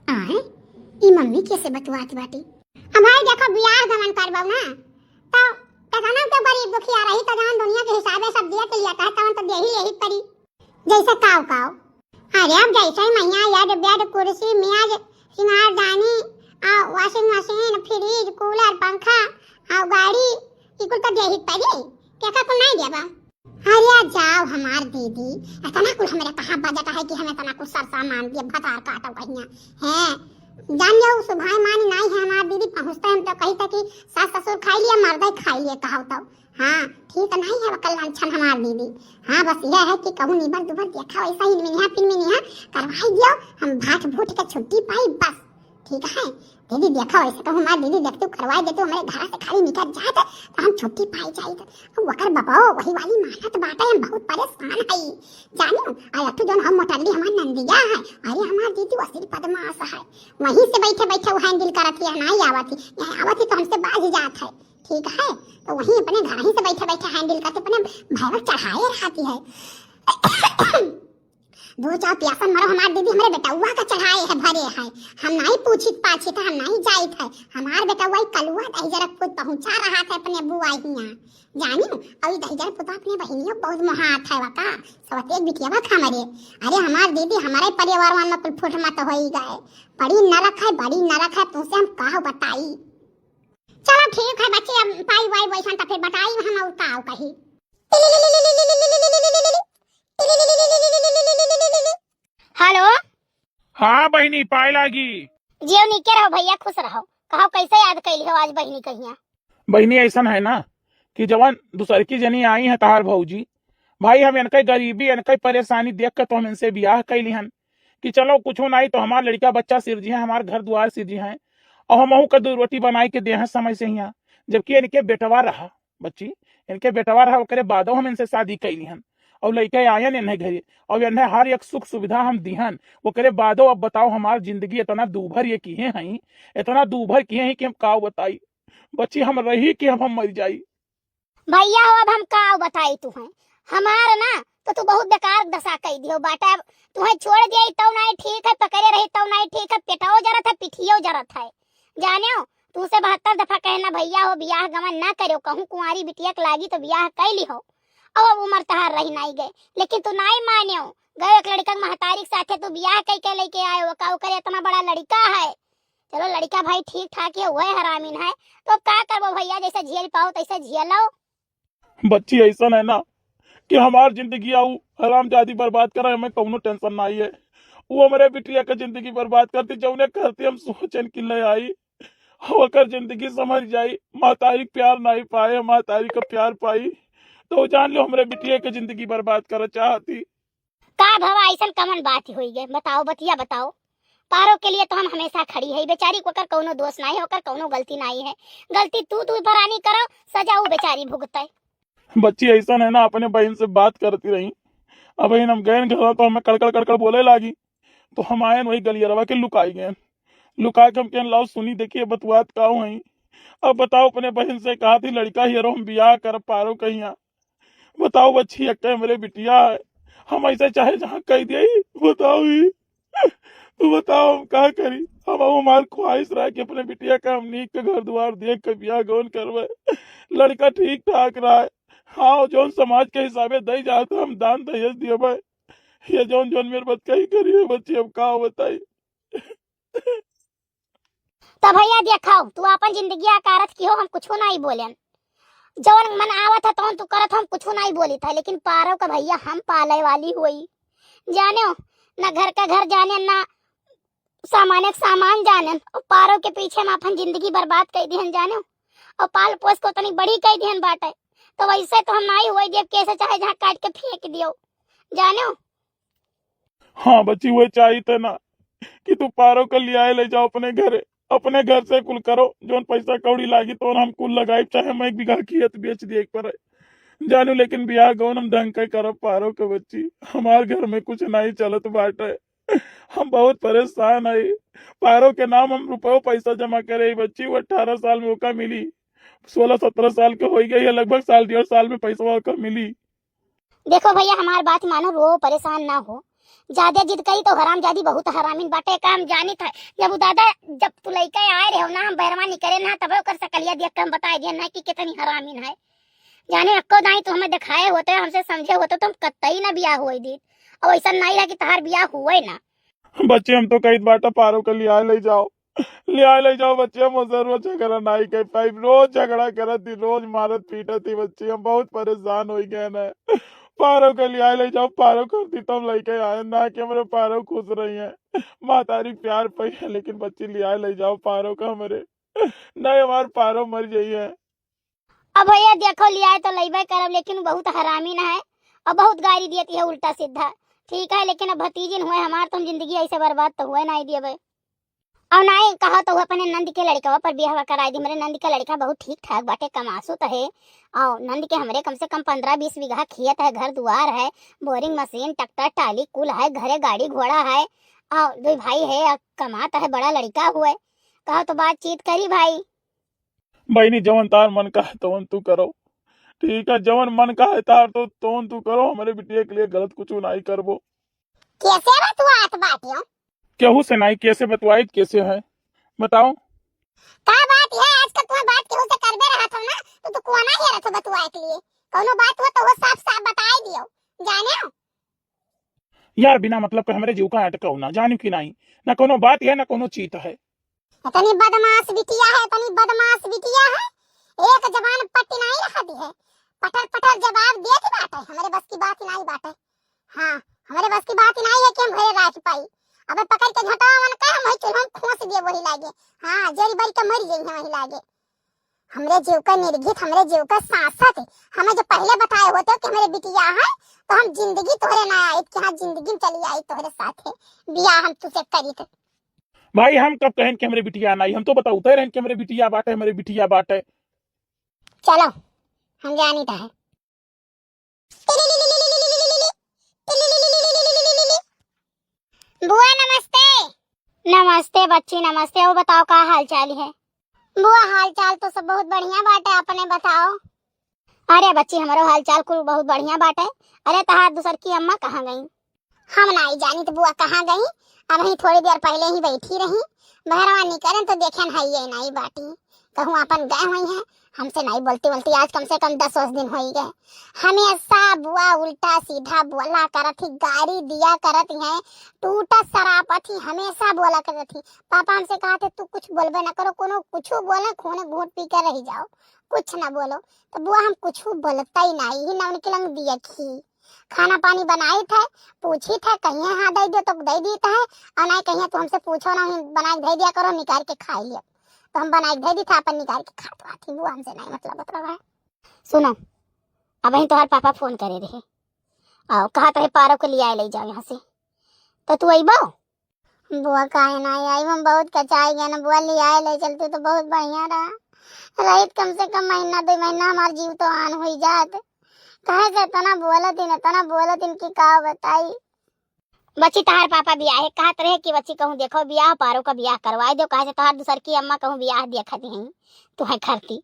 आए ई मम्मी कैसे बतवात बाटी, हमारे देखो बियाह गमन करबो ना तो कथाना तो गरीब दुखिया रही तो जान दुनिया के हिसाबे सब दिया के लिया है तो दे ही यही पड़ी जैसे काव काव। अरे अब जैसे मैया याद बेड कुर्सी मेज सिंगार दानी वॉशिंग मशीन फ्रिज कूलर पंखा और गाड़ी इकुल तो दे ही पड़ी, क्या कुल नहीं देबा? अरे जाओ हमार दीदी इतना कुल हमारे कहां बजट है कि हमें इतना कुछ सर सामान दिए भतार काटो कहिया है जान जाओ सुबह मान नहीं है हमार दीदी पहुंचता है हम तो कही तक कि सास ससुर खाई लिया मर्द खाई लिए कहा तो हाँ ठीक नहीं है कल लक्षण हमार दीदी। हाँ बस यह है कि कहूँ निबर दुबर देखा वैसा ही मिनिया पिन मिनिया करवाई दियो हम भाट भूट के छुट्टी पाई बस ठीक है। दीदी देखा वैसे कहूँ हमार दीदी देखते करवाई देते हमारे घर से खाली निकल जाते तो हम छुट्टी पाई जाए वकर बाबा वही वाली मेहनत बाटे हम बहुत परेशान है जानो आया तो जन हम मोटरली हमार नंदिया है अरे हमार दीदी वसील पद्मास है वहीं से बैठे बैठे वो हैंडल करती है नहीं आवती यहाँ आवती तो हमसे बाज जात है ठीक है। तो वहीं अपने घर ही से बैठे बैठे हैंडल करते अपने भैया चढ़ाए रहती है। दो चार प्यासन मारो हमार दीदी हमारे बेटौआ का चढ़ाए है भरे है हम नहीं पूछित पाछित हम नहीं जाइत है हमार बेटौआ कलुआ दहीजरक खुद पहुंचा रहा था अपने बुआ हियां जानी और दहीजर पुता अपने बहनियों बहुत महात है वका सब एक बिटिया खा मरे अरे हमार दीदी हमारे परिवार में कुल फुट मत हो ही गए बड़ी नरक है बड़ी नरक है तुमसे हम कहा बताई। चलो ठीक है बच्चे अब पाई वाई वैसा तो फिर बताई हम उताओ कही। हेलो हाँ बहनी पाए लागी। जियो निके रहो भैया खुश रहो कहो कैसे याद कैली हो आज बहनी कहिया। बहनी ऐसा है ना कि जवान दूसर की जनी आई है तहार भौजी भाई हम इनके गरीबी इनके परेशानी देख कर तो हम इनसे ब्याह कैली हन कि चलो कुछ नहीं तो हमारा लड़का बच्चा सिरजी है हमारे घर द्वार सिरजी है और हम कद्दू रोटी बनाई के दे हैं समय से यहाँ जबकि इनके बेटवा रहा बच्ची इनके बेटवा रहा ओकरे बादो हम इनसे शादी कैली हन और लड़के आयन इन्हें घरे और इन्हें हर एक सुख सुविधा हम दिहन ओकरे बादो अब बताओ हमार जिंदगी इतना दूभर ये किए हैं इतना दूभर किए हैं कि हम का बताई बच्ची हम रही कि अब हम मर जाई। भैया हो अब हम का बताई तू है हमार ना तो तू बहुत बेकार दशा कह दियो बाटा अब तुम्हें छोड़ दिया तो नहीं ठीक है पकड़े रही तो नहीं ठीक है पेटाओ जरत है पिठियो जरत है जाने तुमसे 72 दफा कहना भैया हो ब्याह गमन ना करो कहूँ कुंवारी बिटिया के लागी तो ब्याह कैली हो अब उम्र तहार रही नहीं गए लेकिन तू नहीं मानियो गए एक लड़का महतारी के साथे तू ब्याह कई के लेके आए का करे इतना बड़ा लड़का है चलो लड़का भाई ठीक ठाक है वह हरामीन है तो अब का करबो भैया जैसे झेल पाओ तैसे झेल लो। बच्ची ऐसा है ना कि हमार जिंदगी आऊ हरामजादी बर्बाद करे हमें कौनो टेंशन नहीं है वो हमारे बिटिया का जिंदगी बर्बाद करती जौने करती हम सोचन कि ले आई होकर जिंदगी समझ जाई महतारी प्यार नहीं पाए महतारी का प्यार पाई तो जान लो हमारे बिटिया की जिंदगी बर्बाद कर चाहती का भवा ऐसा कमन बात हुई है बताओ बतिया बताओ पारो के लिए तो हम हमेशा खड़ी है बेचारी को कर कौनो दोष नहीं होकर कौनो गलती नहीं है गलती तू भरानी करो सजा वो बेचारी भुगते। बच्ची ऐसा है ना अपने बहन से बात करती रही अब बहन हम गए घर तो हमें कड़कड़ कड़कड़ बोले लागी तो हम आए वही गलियरवा के लुकाई गए लुका के हम कह लाओ सुनी देखिए बतुआत का हई अब बताओ अपने बहन से कहा थी लड़का हीरो हम ब्याह कर पारो कहीं बताओ बच्ची अक्का मेरे बिटिया है हम ऐसे चाहे जहाँ कह दिया बताओ ही तो बताओ हम क्या करी हम हमार ख्वाहिश रहा कि अपने बिटिया का हम नीक के घर द्वार देख के ब्याह गौन करवे लड़का ठीक ठाक रहा है हाँ जो समाज के हिसाबे दे जाता हम दान दहेज दिए भाई ये जोन जोन मेरे बच्चा ही करिए बच्ची अब का बताई। तो भैया देखाओ तू अपन जिंदगी आकारत की हो हम कुछ नहीं बोले जवन मन आवत है तो तू करत हम कुछ नहीं बोली था लेकिन पारो का भैया हम पाले वाली हुई जाने ना घर का घर जाने ना सामान जाने और पारो के पीछे हम अपन जिंदगी बर्बाद कर दी जाने और पाल पोस को तनी बड़ी कर दी बाटे तो वैसे तो हम नहीं हुए देव कैसे चाहे जहाँ काट के फेंक दियो जानो। हाँ बच्ची वो चाहिए था ना कि तू पारो को ले आए ले जाओ अपने घर से कुल करो जो पैसा कौड़ी लागी तो हम कुल लगाए चाहे मैं 1 बीघा खेत बेच दिए पर जानू लेकिन ब्याह गौन हम ढंग का करो पारो के बच्ची हमारे घर में कुछ नहीं चलत बाटे हम बहुत परेशान है पारो के नाम हम रुपये पैसा जमा करे बच्ची वो 18 साल में मौका मिली 16-17 साल के हो गई है लगभग साल 1.5 साल में पैसा होकर मिली। देखो भैया हमारी बात मानो रो परेशान ना हो ज्यादा जिद करी तो हरामजादी बहुत हरामीन बाटे काम जानी था जब दादा जब तू लइका आए रहे हो ना हम बेरवानी करे ना तब कर सकलिया देख के हम बता दिया ना कि कितनी हरामीन है जाने अक्को दाई तो हमें दिखाए होते हमसे समझे होते तो हम कतई ना ब्याह हुए दी और ऐसा नहीं रहा कि तहार ब्याह हुए ना। बच्चे हम तो कई बाटा पारो के ले जाओ बच्चे हम रोज झगड़ा नहीं कर पाई रोज झगड़ा करत थी रोज मारत पीटत थी बच्ची हम बहुत परेशान हो गए ना पारो के ले जाओ पारो करती तो हम लेके आए ना कि हमारे पारो खुश रही है महतारी प्यार पई है लेकिन बच्ची लिया ले जाओ पारो का हमरे नहीं हमार पारो मर जाई है। अब भैया देखो लिया तो लइबे करब, लेकिन बहुत हरामी ना है और बहुत गाली देती है उल्टा सीधा। ठीक है, लेकिन अब भतीजिन हुए हमार, तुम जिंदगी ऐसे बर्बाद तो हुए नहीं दिए। और नहीं कहा तो अपने नंद के लड़का पर बियाह कराई दी। मेरे नंद का लड़का बहुत ठीक ठाक बाटे, कमासू तो है। और नंद के हमरे कम से कम 15-20 बीघा खेत है, घर दुआर है, बोरिंग मशीन ट्रैक्टर टाली कुल है, घरे गाड़ी घोड़ा है और 2 भाई है और कमाता है, बड़ा लड़का हुए। कहा तो बातचीत करी भाई। बहनी जवन तार मन का है तवन तू करो, ठीक है, जवन मन का है तार तो तवन तू करो, हमारे बिटिया के लिए गलत कुछ नहीं करबो। कैसे बतुआत बाटियो? केहू से नहीं, कैसे बतवाई कैसे है बताओ। का बात है आज का तुम्हें बात केहू से करबे रहा था ना, तो तू कोना ही रहत बतुआए के लिए। कोनो बात हो तो वो साफ साफ बताई दियो, जाने हो। यार बिना मतलब के हमारे जीव का अटकाऊ ना, जानी कि नहीं, ना कोनो बात है ना कोनो चीत है। इतनी बदमाश बिटिया है, इतनी बदमाश बिटिया है, एक जबान पट्टी नहीं रखा दी है, पटर पटर जवाब दे के बात है। हमारे बस की बात नहीं बात है। हाँ, हमारे बस की बात नहीं है कि हम घरे राख पाई। अबे पकड़ के झटावा मन का हम चुल्हा खोस दिए वही लागे। हाँ, जरी बारी का मर गई है वही लागे। हमरे जीव का निर्घित, हमरे जीव का सांसत है। हमें जो पहले बताए होते कि हमारे बिटिया है तो हम जिंदगी तोहरे ना आई कि हाँ जिंदगी में चली आई तोहरे साथ है, बियाह हम तुझसे करी थे। भाई हम कब कहें कि हमारे बिटिया नहीं, हम तो बताते रहे कि हमारे बिटिया बाटे, हमारे बिटिया बाटे। चलो हम जानी था है। बुआ नमस्ते। नमस्ते बच्ची नमस्ते। वो बताओ का हाल चाल है? बुआ हाल चाल तो सब बहुत बढ़िया बाटे, अपने बताओ। अरे बच्ची हमारो हाल चाल कुल बहुत बढ़िया बाटे। अरे तहार दूसर की अम्मा कहाँ गई? हम नहीं जानी तो बुआ कहाँ गई। अब ही थोड़ी देर पहले ही बैठी रही, मेहरबानी करें तो देखें है ये नहीं बाटी कहूँ अपन गए हुई हैं, हमसे नहीं बोलती बोलती आज कम से कम 10 दिन हो ही गए। हमेशा बुआ उल्टा सीधा बोला करत थी, गाड़ी दिया करत है, टूटा शराबत ही हमेशा बोला करत थी। पापा हमसे कहा थे तू कुछ बोलबे ना करो, कोनो कुछ बोले खूने घूट पी कर रह जाओ, कुछ ना बोलो। तो बुआ हम कुछ बोलता ही नहीं, ही ना उनके लंग दिया खी खाना पानी बनाई थे, पूछी थे कहीं हाँ दे दो तो दे देता है, और नहीं कहीं तो हमसे पूछो ना बना दे दिया करो, निकाल के खा लिया तो हम बना दे दी था, अपन निकाल के खा तो आती। वो हमसे नहीं मतलब है। सुनो अब ही तुम्हारे पापा फोन करे रहे और कहा तो पारो को लिया ले जाओ यहाँ से, तो तू आई बो। बुआ काहे नहीं आई, हम बहुत कचाई गए ना बुआ, लिया ले चलते तो बहुत बढ़िया रहा, रही कम से कम महीना 2 महीना हमार जीव तो आन हो जात। कहे से तना बोलत इनकी का बताई। बच्ची तहार पापा बियाह है कहत रहे कि बच्ची कहूँ देखो बियाह पारो का बियाह करवाए दो, कहे से तहार दूसर की अम्मा कहूँ बियाह देखत है तू है करती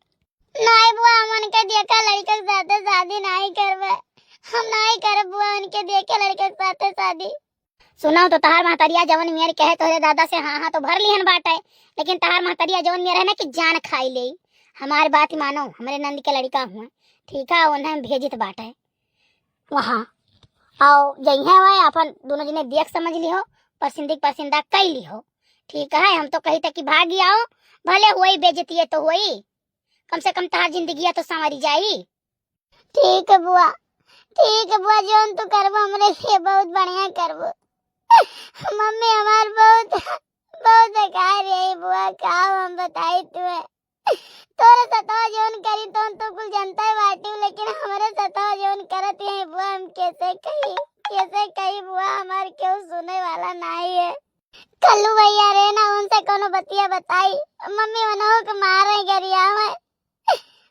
नहीं। बुआ मन के देखा लड़के के साथ शादी नहीं करवे, हम नहीं करब बुआ उनके देखे लड़के के साथ शादी। सुनाओ तो तहार महतरिया जवन मेरे कहे तोरे दादा से हाँ हाँ तो भर लिहन बाटे, लेकिन तहार महतरिया जवन मेरे है ना कि जान खाई ले। हमारी बात मानो, हमारे नंद के लड़का हुआ ठीक है, उन्हें भेजित बाटे वहाँ आओ जई है वह अपन दोनों जने देख समझ ली हो, परसिंदा कई ली हो ठीक है। हम तो कही तक कि भागी आओ, भले हुई बेजती है तो हुई, कम से कम तार जिंदगी तो संवरी जाई। ठीक है बुआ, ठीक है बुआ, जो तू करबो हमरे लिए बहुत बढ़िया करबो। मम्मी हमार बहुत बहुत बेकार है बुआ, का हम बताई तुम्हें तोरे सतावा जोन करी तो कुल जनता है बाटी, लेकिन हमारे सतावा जोन करत है बुआ, हम कैसे कही बुआ, हमार क्यों सुने वाला नहीं है। कल्लू भैया रे ना उनसे कोनो बतिया बताई, मम्मी मनो के मारे गरिया में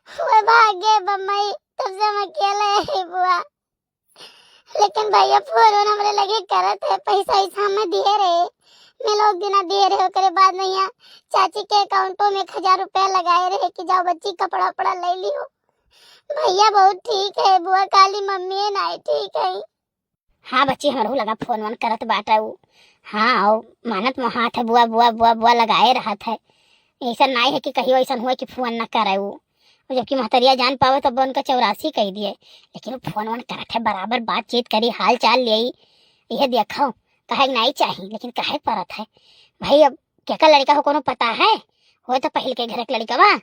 वो भागे बम्बई, तब से हम अकेले है बुआ। लेकिन भैया फोन हमरे लगे करत है, पैसा ऐसा हमें दिए रहे, मैं लोग दिना दे रहे करे बाद नहीं है चाची के अकाउंटों में 1000 रुपया लगाए रहे कि जाओ बच्ची कपड़ा उपड़ा ले लियो। भैया बहुत ठीक है बुआ, काली मम्मी है नहीं ठीक है। हाँ बच्ची हमारू लगा फोन वन करत बाटा वो, हाँ मानत हाथ है बुआ बुआ बुआ बुआ लगाए रहा था। ऐसा नहीं है कि कहीं ऐसा हुआ कि फोन न करे वो, जबकि महतरिया जान पावे तब उनका 84 कह दिए, लेकिन फोन वन करत है बराबर, बातचीत करी हाल चाल ले यह देखो कहे नहीं चाहिए, लेकिन कहे परत है भाई। अब क्या लड़का हो कोनो पता है, हो तो पहले के घर के लड़का बा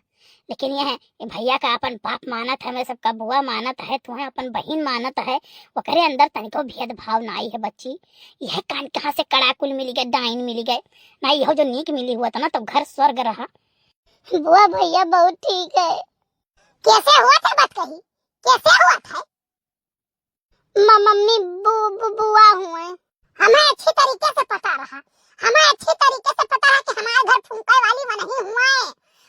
लेकिन यह है कि भैया का अपन बाप मानत है, हमें सबका बुआ मानत है, तुम्हें अपन बहन मानत है, वो करे अंदर तनिको भेदभाव ना आई है बच्ची। यह कान कहाँ से कड़ाकुल मिल गए, डाइन मिल गए ना, यह जो नीक मिली हुआ था ना तो घर स्वर्ग रहा। बुआ भैया बहुत ठीक है। कैसे हुआ था बात कही, कैसे हुआ था? मम्मी बुआ हुए, हमें अच्छी तरीके से पता रहा, हमें अच्छी तरीके से पता है कि हमारे घर फूंके वाली वो नहीं हुआ है,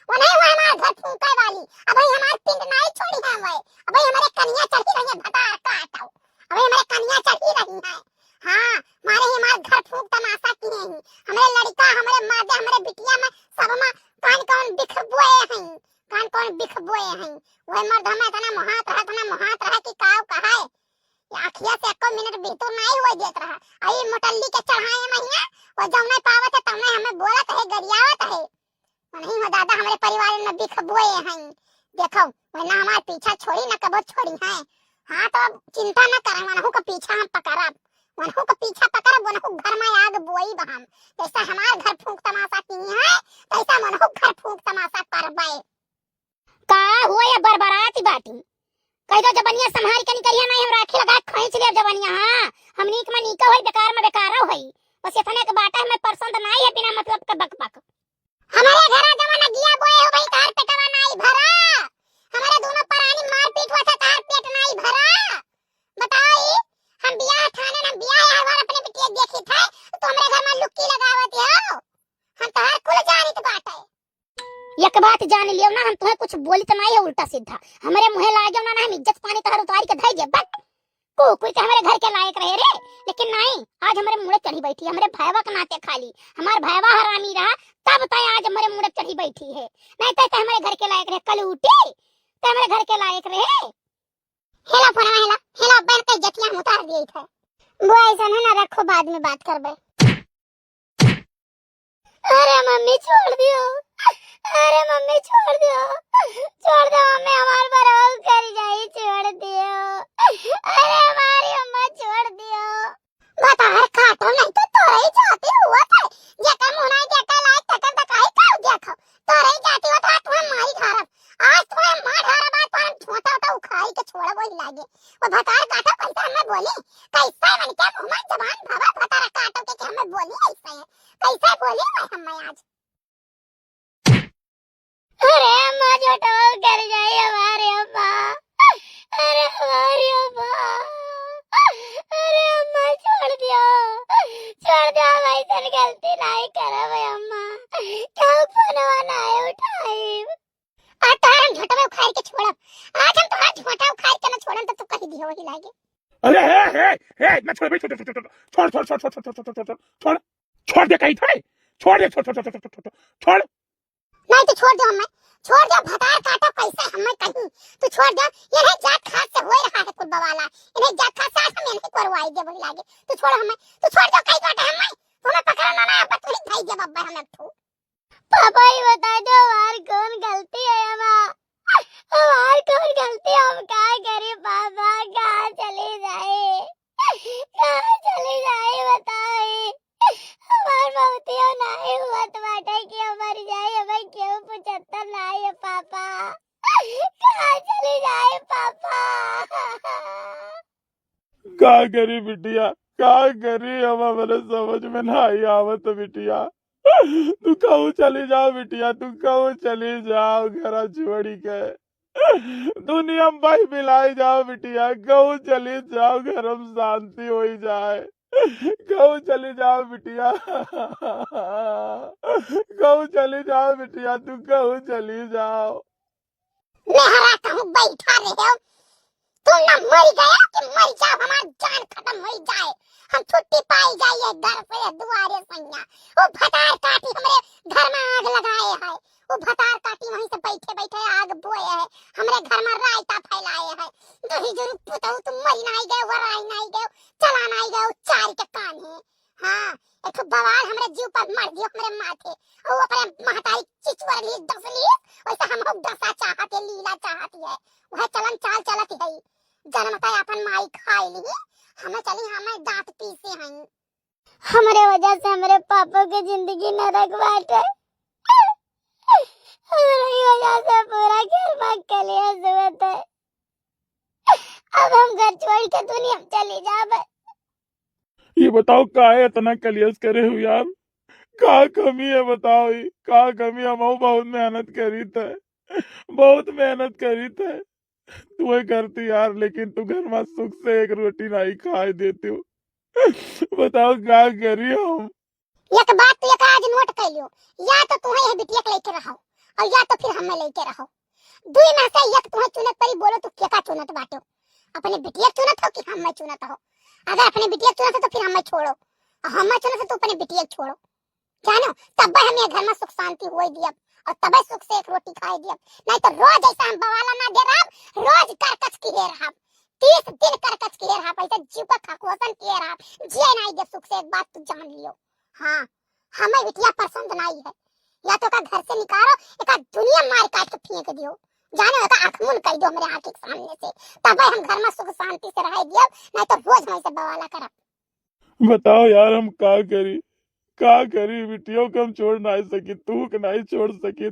वो नहीं हुआ हमारे घर फूंके वाली। अब भाई हमारे पिंड नहीं छोड़ी है वो, अब भाई हमारे कन्या चढ़ी रही है भतार काटो, अब भाई हमारे कन्या चढ़ी रही है। हाँ मारे ही हमारे घर फूंक तमाशा किए हैं, हमारे लड़का हमारे मादे हमारे बिटिया में सब में कान कौन बिख बोए हैं, कान कौन बिख बोए हैं। वो मर्द हमें इतना मोहात रहा कि काव कहा है आखिया से एको मिनट भीतर नहीं हुआ देत रहा। आई मोटल्ली के चढ़ाए महिया वो जौने पावत है तौने हमें बोलत है, गरियावत है। नहीं हो दादा हमारे परिवार में बिख बोए हैं, देखो वरना हमारे पीछा छोड़ी ना कबो छोड़ी है। हाँ तो अब चिंता न करें, वनहु का पीछा हम पकड़ब, वनहु का पीछा पकड़ब, वनहु घर में आग बोई बहम। जैसा हमारे घर फूंक तमाशा की है तैसा वनहु घर फूंक तमाशा करबे। का हुआ या बरबराती बाटी कह दो जबनिया संभाल के निकलिया नहीं, हम राखी लगा खींच ले जबनिया। हां हम नीक में नीका होई, बेकार में बेकारा होई, बस इतने के बाटा हमें पसंद नहीं है बिना मतलब के बक हमारे घरा जमाना गिया बोए हो भाई, तार पेटवा नहीं भरा, हमारे दोनों परानी मार पीट हुआ था, तार पेट नहीं भरा। बताओ हम बियाह थाने ना बियाह हमारे अपने बिटिया देखी थे तो हमरे घर में लुक्की लगावत हो, हम तार कुल जानी तो बात है। एक बात जान लियो ना, हम तुम्हें कुछ बोली तो नहीं है उल्टा सीधा, हमारे मुंह लागे ना हम इज्जत पानी तहर उतार के धई जे बक को कोई के हमारे घर के लायक रहे रे। लेकिन नहीं, आज हमारे मुंह चढ़ी बैठी, हमारे भाईवा के नाते खाली हमार भाईवा हरामी रहा तब तय आज हमारे मुंह चढ़ी बैठी है, नहीं तय हमारे घर के लायक रहे। कल उठी तो हमारे घर के लायक रहे। हेला फोन हेला हेला बन के जतिया हम उतार दिए थे। वो ऐसा ना रखो, बाद में बात करबे। अरे मम्मी छोड़ दियो, अरे मम्मी छोड़ दो मम्मी, हमारे बराबर कर जाई, छोड़ दियो, अरे हमारी अम्मा छोड़ दियो। बता हर काटो नहीं तो तोरे ही जाती हुआ था, जेका मुना जेका लायक तकर तकाई का देखो तोरे ही जाती होता तुम्हें मारी धारब, आज तुम्हें मार धारब, आज तुम छोटा छोटा उखाई के छोड़ वो लागे। वो भतार काटो कैसा हमें बोली, कैसा मन के मुंह में जबान भवा भतार काटो के हमें बोली ऐसे है, कैसे बोली मैं हमें आज। अरे अम्मा छोटा कर जाए हमारे अम्मा, अरे हमारी अम्मा, अरे अम्मा छोड़ दियो भाई, सर गलती नहीं करा भाई अम्मा, क्या फोनवा नहीं उठाई। आज तो हम झोटा उखाड़ के छोड़ब, आज हम तो आज झोटा उखाड़ के ना छोड़न तो तू कहीं दियो वही लागे। अरे हे ना छोड़ भाई, छोड़ दे कहीं थोड़े, छोड़ दे छोड़ नहीं तो छोड़ दो, हमें छोड़ दो, भतार काटो कैसे हमें कहीं तू छोड़ दो। ये नहीं जात खास से हो रहा है कुल बवाला, इन्हें जात खास से हमें नहीं करवाई दे वही लागे। तू छोड़ हमें, तू छोड़ दो कहीं बात हमें, तुम्हें पकड़ना ना अब तू ही भाई जब अब्बा हमें ठू। पापा ही बता दो हमारी कौन गलती है, हमारी कौन गलती है, हम क्या करें पापा, कहाँ चले जाए, कहाँ चले जाए बताओ। हमार बहुतिया नहीं हुआ तो बाटा कि मर जाए, हमें क्यों 75 नहीं है पापा, कहाँ चले जाए पापा। का करी बिटिया, का करी हम हमारे समझ में ना आई आवत बिटिया। तू कहूँ चली जाओ बिटिया, तू कहूँ चली जाओ घर छोड़ी के, दुनिया में भाई मिलाई जाओ बिटिया, कहूँ चली जाओ घर में शांति हो जाए, कहूँ चली जाओ बिटिया, कहूँ चली जाओ बिटिया, तू कहूँ चली जाओ। मैं हराता हूँ बैठा रहे हो, तुम ना मर गया कि मर जाओ, हमारी जान खत्म हो जाए, हम छुट्टी पाई जाइए घर पे दुआरे सैया। वो भतार काटी हमारे घर में आग लगाए है, वो भतार काटी वहीं से बैठे बैठे आग बोए है, हमारे घर में रायता फैलाए है। दही जरूर पुतहु तुम मरी नहीं गए, वराई नहीं गए, चला नहीं गए, चार के कान है। हाँ एक तो बवाल हमारे जीव पर मर दियो हमारे माथे, और वो अपने महतारी चिचवर ली दस ली, वैसे हम लोग दसा चाहते लीला चाहती है, वह चलन चाल चलती है। जन्मता अपन माई खाई ली, हमें चली हमें दांत पीसे हैं, हमारे वजह से हमारे पापा की जिंदगी नरक बाटे, हमारी वजह से पूरा घर में कलेश होता है। अब हम घर छोड़ के दुनिया में चली जावे। ये बताओ काहे इतना कलियस करे हो यार, का कमी है बताओ, ये का कमी? हम बहुत मेहनत करी थे, बहुत मेहनत करी थे। तू करती यार, लेकिन तू घर में सुख से एक रोटी नहीं खाए देती हो। बताओ क्या करी हम? एक बात तू एक आज नोट कर लियो, या तो तुम्हें यह बिटिया के लेके रहो और या तो फिर हमें लेके रहो। दुई में से एक तुम्हें चुनत पड़ी। बोलो तू क्या चुनत बाटो? अपने बिटिया चुनत हो कि हमें चुनत हो? अगर अपने बिटिया चुनत हो तो फिर हमें छोड़ो, और हमें चुनत हो तो अपने बिटिया छोड़ो। जानो तब हमें घर में सुख शांति होई दिया और तब सुख से एक रोटी खाई दिया। नहीं तो रोज ऐसा हम बवाला ना दे रहा, रोज करकच की है रहा, 30 दिन करकच की है रहा, पैसे जीव का खकोसन की है रहा, जिए नहीं दे सुख से। एक बात तू जान लियो। हाँ, हमें बिटिया पसंद नहीं है, या तो का घर से निकालो, एक दुनिया मार काट के फेंक दियो। जानो का आंख मुन कर दो मेरे आंख के सामने से, तब हम घर में सुख शांति से रह दिया। नहीं तो रोज हम से बवाला करब। बताओ यार हम का करी, का करी? बिटियों को हम छोड़ नहीं सकी, तू के नहीं छोड़ सकी।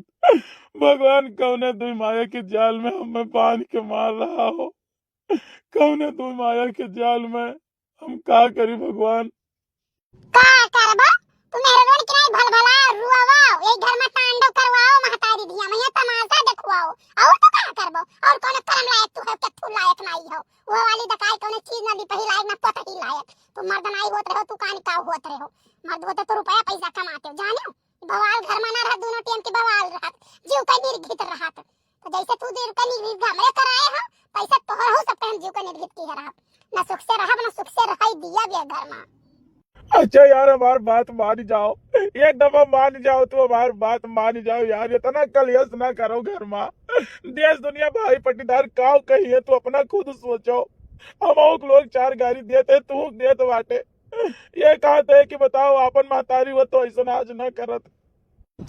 भगवान कौने दुई माया के जाल में हमें बांध के मार रहा हो, कौने दुई माया के जाल में हम का करी भगवान? का करबा? तू मेरे रोड के नहीं भल भला रुआवाओ, एक घर में तांडव करवाओ, महतारी दिया मैं तमाशा देखवाओ, और तो का करबो? और कौन करम लायक तू है के तू लायक नहीं हो? वो वाली दकाई कौन चीज ना दी पही लायक ना पता ही लायक। तू मर्द नहीं होत रहो, तू कान का होत रहो। मर्द होते तो रुपया पैसा कमाते हो, जानो बवाल घर में ना रह, दोनों टीम की बवाल रहत, जीव का निर्घित रहत। तो जैसे तू देर का निर्घित हमरे कराए हो, पैसा तोहर हो सकता है जीव का निर्घित की रहा। ना सुख से रहा ना सुख से रही दिया भी घर में। अच्छा यार हमारी बात मान जाओ, एक दफा मान जाओ, तो हमारी बात मान जाओ यार, इतना कलयस ना करो घर में। देश दुनिया भाई पट्टीदार काव कही है, तो अपना खुद सोचो। हम लोग 4 गाड़ी देते, तू देत बाटे। ये कहते है कि बताओ अपन महतारी हो तो ऐसा आज न करत।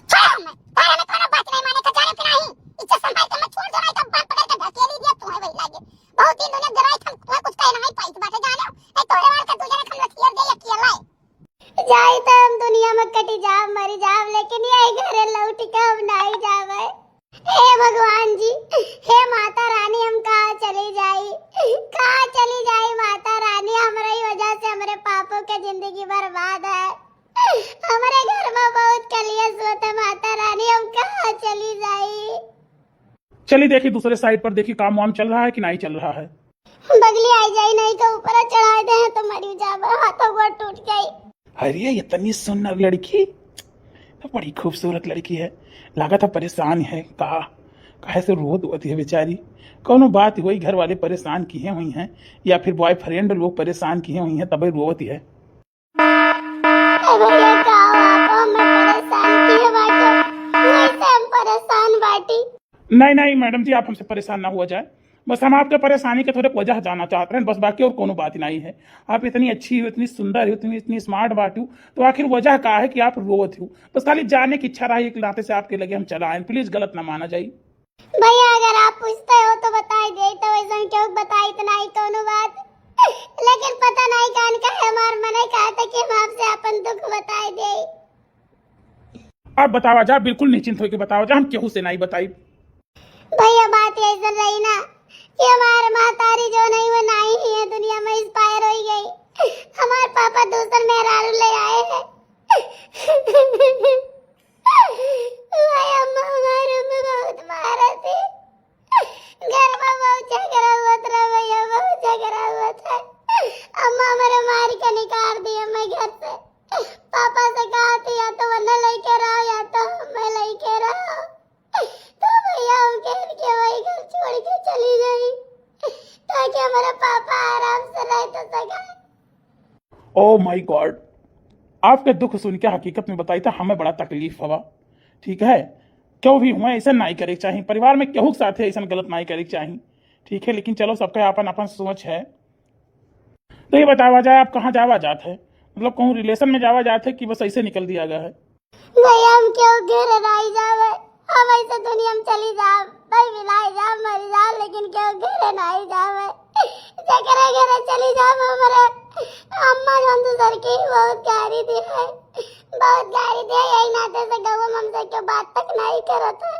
छोड़ मैं, तारा में कोनो बात नहीं माने का जाने पे नहीं। इज्जत संभाल के मैं छोड़ दो, नहीं तो बात पकड़ के धकेली दिया तुम्हें वही लागे। बहुत दिन दुनिया गराई हम तुम्हें कुछ कहना नहीं पाई बाटे, जानो ए तोरे वार का तू जने हम लथियर दे या किया लाए। जाई तो हम दुनिया में कटी जाव मर जाव, लेकिन ये घरे लौट के हम नहीं जावे। हे भगवान जी, हे माता रानी, हम कहाँ चली जाई, कहाँ चली जाई माता रानी? हमारी वजह से हमारे पापों के जिंदगी बर्बाद है। हमारे घर में बहुत कलेश होता, माता रानी हम कहाँ चली जाई? चलिए देखिए दूसरे साइड पर, देखिए काम वाम चल रहा है कि नहीं चल रहा है। बगली आई जाई नहीं तो ऊपर चढ़ा दे तो मरी जावे, हाथों गोड़ टूट जाई। अरे इतनी सुंदर लड़की, तो बड़ी खूबसूरत लड़की है, लागत है परेशान है, काहे से रोत होती है बेचारी। कोनो बात हुई, घर वाले परेशान किए हुई हैं, या फिर बॉयफ्रेंड लोग परेशान किए हुई हैं, तभी रोती है। भैया का आप हमें परेशान किए बाटो, वैसे हम परेशान बाटी। नहीं मैडम जी, आप हमसे परेशान ना हुआ जाए, बस हम आपके परेशानी के थोड़े वजह जाना चाहते हैं, बस बाकी और कोनो बात नहीं है। आप इतनी अच्छी हो, इतनी सुंदर हो, इतनी स्मार्ट बात हो, तो आखिर वजह क्या है कि आप रोवत हो? बस खाली जाने की इच्छा रही, एक नाते से आपके लगे हम चला आए, प्लीज गलत ना माना जाए। भैया अगर आप पूछते हो तो बताई दे, तो वैसा क्यों बताई इतना ही कोनो बात, लेकिन पता नहीं कान का है हमार मने कहा था कि हम आपसे अपन दुख बताई दे। आप बतावा जा, बिल्कुल निश्चिंत होकर बतावा जा, हम केहू से नहीं बताई। भैया बात ऐसा रही ना कि हमारे महतारी जो नहीं वो नहीं ही है, दुनिया में एक्सपायर हो गई। हमारे पापा दूसर मेहरारू ले आए हैं। भैया अम्मा हमारे में बहुत मारा थी, घर में बहुत झगड़ा हुआ था भैया, बहुत झगड़ा हुआ था। अम्मा हमारे मार के निकाल दिया मैं घर से। पापा से कहा थी या तो वरना लेके रहो या तो मैं लेके रहो, तो भैया हम कह के वही घर छोड़ के चली गई ताकि हमारा पापा आराम से रह तो सके। ओह माय गॉड, आपके दुख सुन के हकीकत में बताई था हमें बड़ा तकलीफ हुआ। ठीक है, क्यों भी हुआ ऐसा नहीं करे चाहिए, परिवार में केहू के साथ ऐसा गलत नहीं करे चाहिए। ठीक है, लेकिन चलो सबका अपन अपन सोच है। तो ये बतावा जाए आप कहाँ जावा जाते हैं, मतलब कहूँ रिलेशन में जावा जाते कि बस ऐसे निकल दिया गया है? भैया हम क्यों घर रह जावे, हम ऐसे दुनिया में चली जाओ, भाई मिलाई जाओ मर जाओ, लेकिन क्यों घर नहीं जावे, जगह घर चली जाओ। हमारे अम्मा जो सर की बहुत गाड़ी दी है, बहुत गाड़ी दी है, यही नाते से गवम हमसे क्यों बात तक नहीं करत है।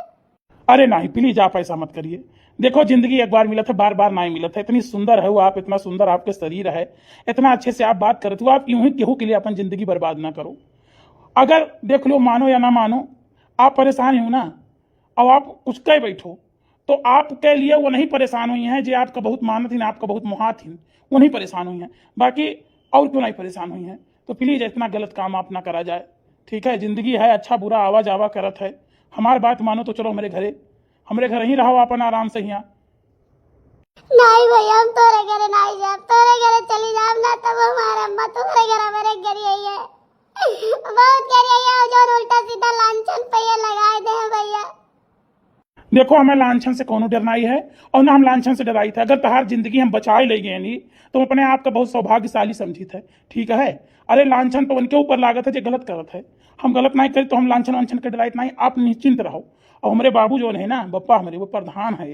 अरे नहीं प्लीज आप ऐसा मत करिए। देखो जिंदगी एक बार मिला था, बार बार नहीं मिला था। इतनी सुंदर है वो आप, इतना सुंदर आपके शरीर है, इतना अच्छे से आप बात करते हो, आप यूं ही केहू के लिए अपन जिंदगी बर्बाद ना करो। अगर देख लो, मानो या ना मानो, आप परेशान हो ना, और आप कुछ कह बैठो, तो आपके लिए वो नहीं परेशान हुई हैं जो आपका बहुत मानत ही, आपका बहुत मुहात ही, वो नहीं परेशान हुई हैं। बाकी और क्यों नहीं परेशान हुई हैं। तो प्लीज इतना गलत काम आप ना करा जाए, ठीक है। जिंदगी है, अच्छा बुरा आवा जावा करत है। हमारी बात मानो तो चलो हमरे घर ही रहो अपन आराम से यहाँ। नहीं भैया हम तोरे घरे नहीं जाए, तोरे घरे चली जाए ना, तब हमारा अम्मा तोरे घर हमारे घर यही है, बहुत घर यही है, जो उल्टा सीधा लांछन पे ये लगाए दे भैया। देखो हमें लांछन से कौन डरनाई है, और ना हम लांछन से डराई थे। अगर तहार जिंदगी हम बचाए ले गए नहीं तो अपने आप का बहुत सौभाग्यशाली समझी थे, ठीक है। अरे लांछन तो उनके ऊपर लागत है जो गलत करत है, हम गलत नहीं करी तो हम लांछन वांछन के डराइत नहीं। आप निश्चिंत रहो। और हमारे बाबू जो है ना, बप्पा हमारे वो प्रधान है,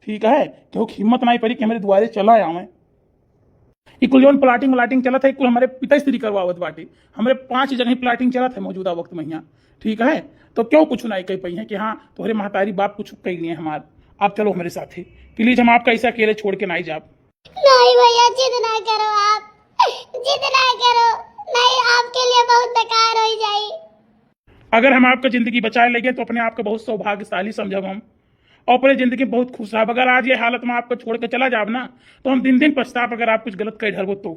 ठीक है। क्योंकि हिम्मत नहीं पड़ी कि हमारे द्वारे चला आवे। इकुल जोन प्लाटिंग व्लाटिंग चला था, इकुल हमारे पिता स्त्री करवावत बाटे। हमारे 5 जगह प्लाटिंग चला था मौजूदा वक्त में यहाँ, ठीक है। तो क्यों कुछ नहीं कह पाई है कि हाँ तुम्हारे महतारी बाप कुछ कह लिए हमारे। आप चलो हमारे साथ ही प्लीज, हम आपका ऐसा अकेले छोड़ के नहीं जाए। नहीं भैया जिद ना करो, आप जिद ना करो, नहीं आपके लिए बहुत बेकार हो जाए। अगर हम आपका जिंदगी बचाए लेंगे तो अपने आप को बहुत सौभाग्यशाली समझब हम, और अपने जिंदगी बहुत खुश रह। अगर आज ये हालत में आपको छोड़ के चला जाब ना तो हम दिन दिन पछताप, अगर आप कुछ गलत कह डरबो तो,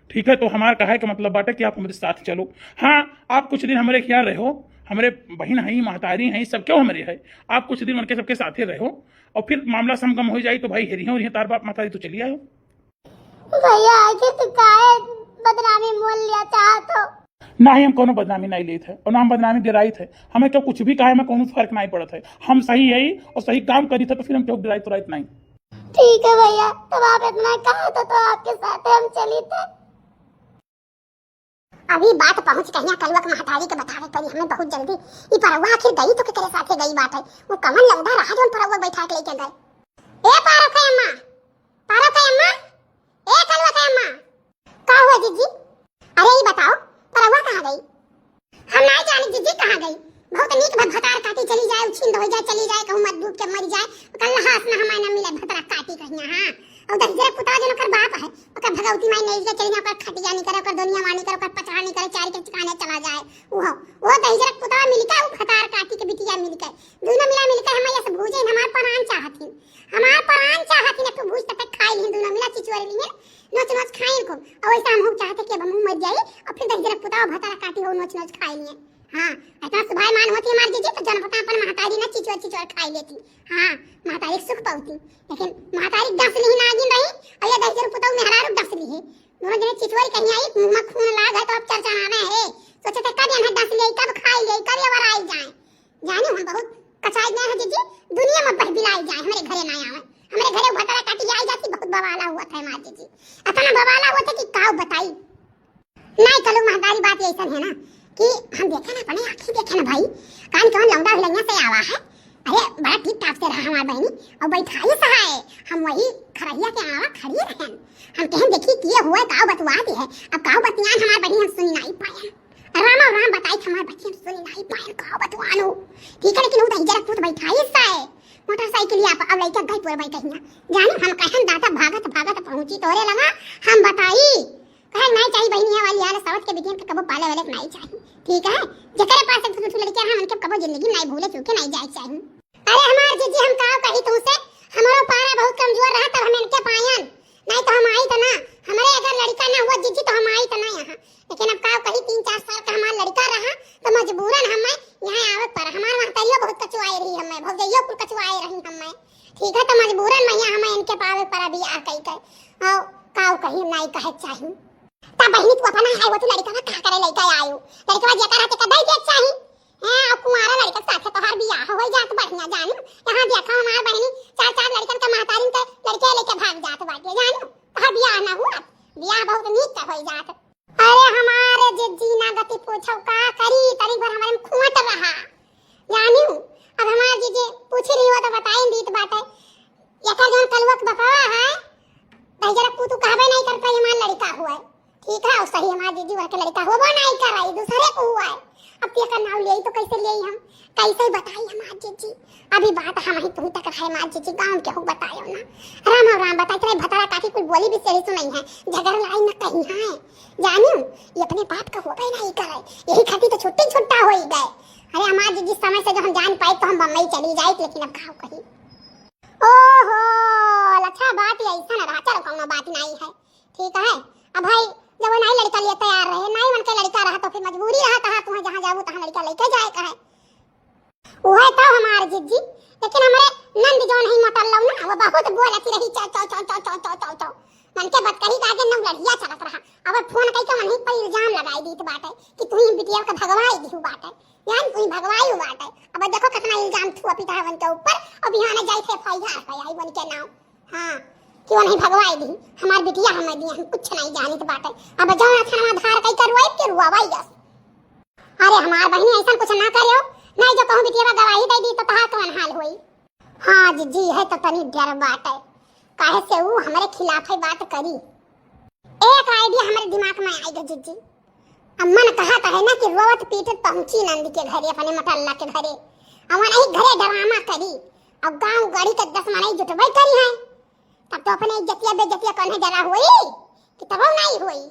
ठीक है। तो हमारा कहा का मतलब बात है कि आप हमारे साथ चलो। हाँ आप कुछ दिन हमारे ख्याल रहो, हमारे बहन है, महतारी है, सब क्यों हमारे है। आप कुछ दिन उनके सबके साथ ही रहो, और फिर मामला समगम हो जाए तो भाई हेरी हो तार बाप महतारी तो चली आयो। भैया आखिर तू काहे बदनामी मोल लिया चाह तो। ना ही हम कोनो बदनामी नहीं लेते है, और ना हम बदनामी डराई थे। हमें क्यों कुछ भी कहा, में कोनो फर्क नहीं पड़ता है। हम सही है और सही काम करी थे, तो फिर हम क्यों डराई तो राइट नहीं। ठीक है भैया, तब आप इतना कहा तो आपके साथ हम चली थे। अभी बात पहुंच कहिया कलवा के महतारी के बतावे पड़ी हमें बहुत जल्दी। ई परवा आखिर गई तो केकरे साथे गई बात है, वो कमन लौंडा रहा जोन परवा बैठा के लेके गए। ए पारो के अम्मा, पारो के अम्मा, ए कलवा के अम्मा, का हुआ जीजी? अरे ये बताओ परवा कहां गई? हम नहीं जाने जीजी कहां गई। बहुत नीक भतार काटी चली जाए, उछिंद हो जाए, चली जाए, कहूं मत डूब के मर जाए, कल हाथ ना हमारे ना मिले भतरा काटी कहिया। हां और दरिद्र पुता जन ओकर बाप है, ओकर भगवती माई नहीं के चली ओकर खटिया नहीं करे, ओकर दुनिया वाणी करे, ओकर पचड़ा नहीं करे, चार के ठिकाने चला जाए। वो दरिद्र पुता मिलके वो भतार काटी के बिटिया मिलके दोनों मिलके हम ऐसे भूजे हमार प्राण चाहती, हमार प्राण चाहती ना। तू भूज तक खाई ली दोनों मिला चिचोरी लिए नोच नोच खाई को, और ऐसा हम चाहते कि अब हम मर जाए और फिर दरिद्र पुता भतार काटी हो नोच नोच खाई लिए। हाँ इतना सुभायमान होती हमारी जीजी तो जनपता अपन महतारी ना चिचोर खाई लेती। हाँ महतारी सुख पाती, लेकिन महतारी डस ली ना आगिन रही, और ये दरिद्र पुता में हरारू डस ली है। दोनों जने चिचोरी कहीं आई, मुंह में खून लाग है तो अब चर्चा आवे है। सोचे थे कब यहाँ डस ले, कब खाई ले, कब ये आई जाए। जाने हम बहुत कचाई गए हैं जीजी, दुनिया में बहबिलाई जाए, हमारे घरे ना आवे। हमारे घरे भतरा काटी आई जाती, बहुत बवाला हुआ था हमारे जीजी, इतना बवाला हुआ था कि काऊ बताई नहीं। चलो महतारी बात ऐसा है ना कि हम देखे ना, अपने आंखें देखे ना भाई, कान कौन लौंडा हिलैया से आवा है। अरे बड़ा ठीक ठाक से रहा हमार बहनी, और बैठाई सहा है, हम वही खरहिया के आवा खड़ी रहन। हम कहें देखी किए हुए काऊ बतवा दी है, अब काऊ बतियान हमार बहनी हम सुनी नहीं पाए, राम बताई हमार बच्ची हम सुनी नहीं पाए काऊ बतवानो, ठीक है। लेकिन वो दही जरा खुद बैठाई सा है मोटरसाइकिल या अब लइका गई पूरे बैठिया। जाने हम कहन दाता भागत भागत पहुंची तोरे लगा, हम बताई कहे नहीं चाहिए बहनी है वाली हाल सावत के बिटिया के कबो पाले वाले नहीं चाहिए, ठीक है। जकरे पास एक छोटी लड़की है उनके कबो जिंदगी नहीं भूले चूके नहीं जाए चाहिए। अरे हमार जीजी हम का कही तुमसे, हमारो पारा बहुत कमजोर रहा तब हम इनके पायन, नहीं तो हम आई तो ना। हमारे अगर लड़का ना हुआ जीजी तो हम आई तो ना यहाँ, लेकिन अब का कही 3-4 साल का हमारा लड़का रहा तो मजबूरन हम यहाँ आवत पर। हमार महतारियो बहुत कचुआई रही, हमें भौजैयो कुल कचुआई रही हमें, ठीक है। तो मजबूरन मैं यहाँ हम इनके पावे पर अभी आ कही कर और का कही नहीं कहे चाहिए। ता बहनी तू अपना है वो तो लड़का ना का करे लड़का आयो, लड़का जे करते कदई दे चाहिए है। और कुंवारा लड़का साथे तोहार बियाह हो जात बढ़िया जानू। यहां देखा हमार बहनी 4-4 लड़कन के महतारिन के लड़के लेके भाग जात बाटे जानू, तोहार बियाह ना हुआ, बियाह बहुत नीक हो जात। अरे हमारे जिज्जी ना गति पूछो का करी, तरी भर हमारे में खुआत रहा जानू। अब हमार जीजी पूछ रही हो तो बताई दीत बाटे, यका जन कलवक बपावा है दजरा तू कहबे नहीं कर पाई हमार लड़का हुआ है, ठीक है। और सही हमार जीजी वह के लड़का होबो नहीं कराई, दूसरे को हुआ है। अब पिया का नाम ले तो कैसे ले हम, कैसे बताई हम आज जी। अभी बात हम ही तुम तक है माँ जी, गाँव के हो बतायो ना। राम और राम बताई तेरे भतारा काकी कोई बोली भी सही सुनाई है, झगड़ा लड़ाई न कहीं है जानियो। ये अपने बाप का हो गए नहीं करे, यही खातिर तो छुट्टी छुट्टा हो ही गए। अरे हमार जी जिस समय से जो हम जान पाए तो हम बम्बई चली जाए, लेकिन अब खाओ कहीं। ओहो अच्छा बात है, ऐसा ना रहा चलो कौनो बात नहीं है, ठीक है। अब भाई जब वो नहीं लड़का लिए तैयार रहे, नहीं मन के लड़का रहा तो फिर मजबूरी रहा, कहा तुम्हें जहाँ जाबू तहाँ लड़का लेके जाए कहे वह तो हमारे जिज्जी। लेकिन हमारे नंद जो नहीं मोटर लो ना, वो बहुत बोलती रही चाव चाव चाव चाव चाव चाव चाव मन के बात कही आगे न लड़िया चलत रहा। अब फोन कई के मन ही पर इल्जाम लगाई दी तो बात है कि तू ही बिटिया का भगवाई दी बात है, यानी तू ही भगवाई हो बात है। अब देखो कितना इल्जाम थुआ पिता है वन के ऊपर, अब यहाँ न जाई थे फाइया है आई वन के नाम। हां क्यों नहीं भगवाई दी हमार बिटिया हमें दी, हम कुछ नहीं जानी तो बात है। अब जाओ ना थाना आधार कई करवाई के रुआवाई यस। अरे हमार बहनी ऐसा कुछ ना करियो, नहीं जो कहूं बिटिया गवाही दे दी तो तहार कौन हाल होई। हां जी है तो तनी डर बात है, काहे से वो हमारे खिलाफ है बात करी। एक आइडिया हमारे दिमाग में आई गई जी। अम्मा ने कहा था है ना कि रोवत पीटत पहुंची नंद के घरे, अपने मटल्ला के घरे, अम्मा नहीं घरे ड्रामा करी। अब गांव गाड़ी के 10 मनाई जुटवाई करी है, तब तो अपने इज्जतिया बेइज्जतिया करने जरा हुई कि तब नहीं हुई।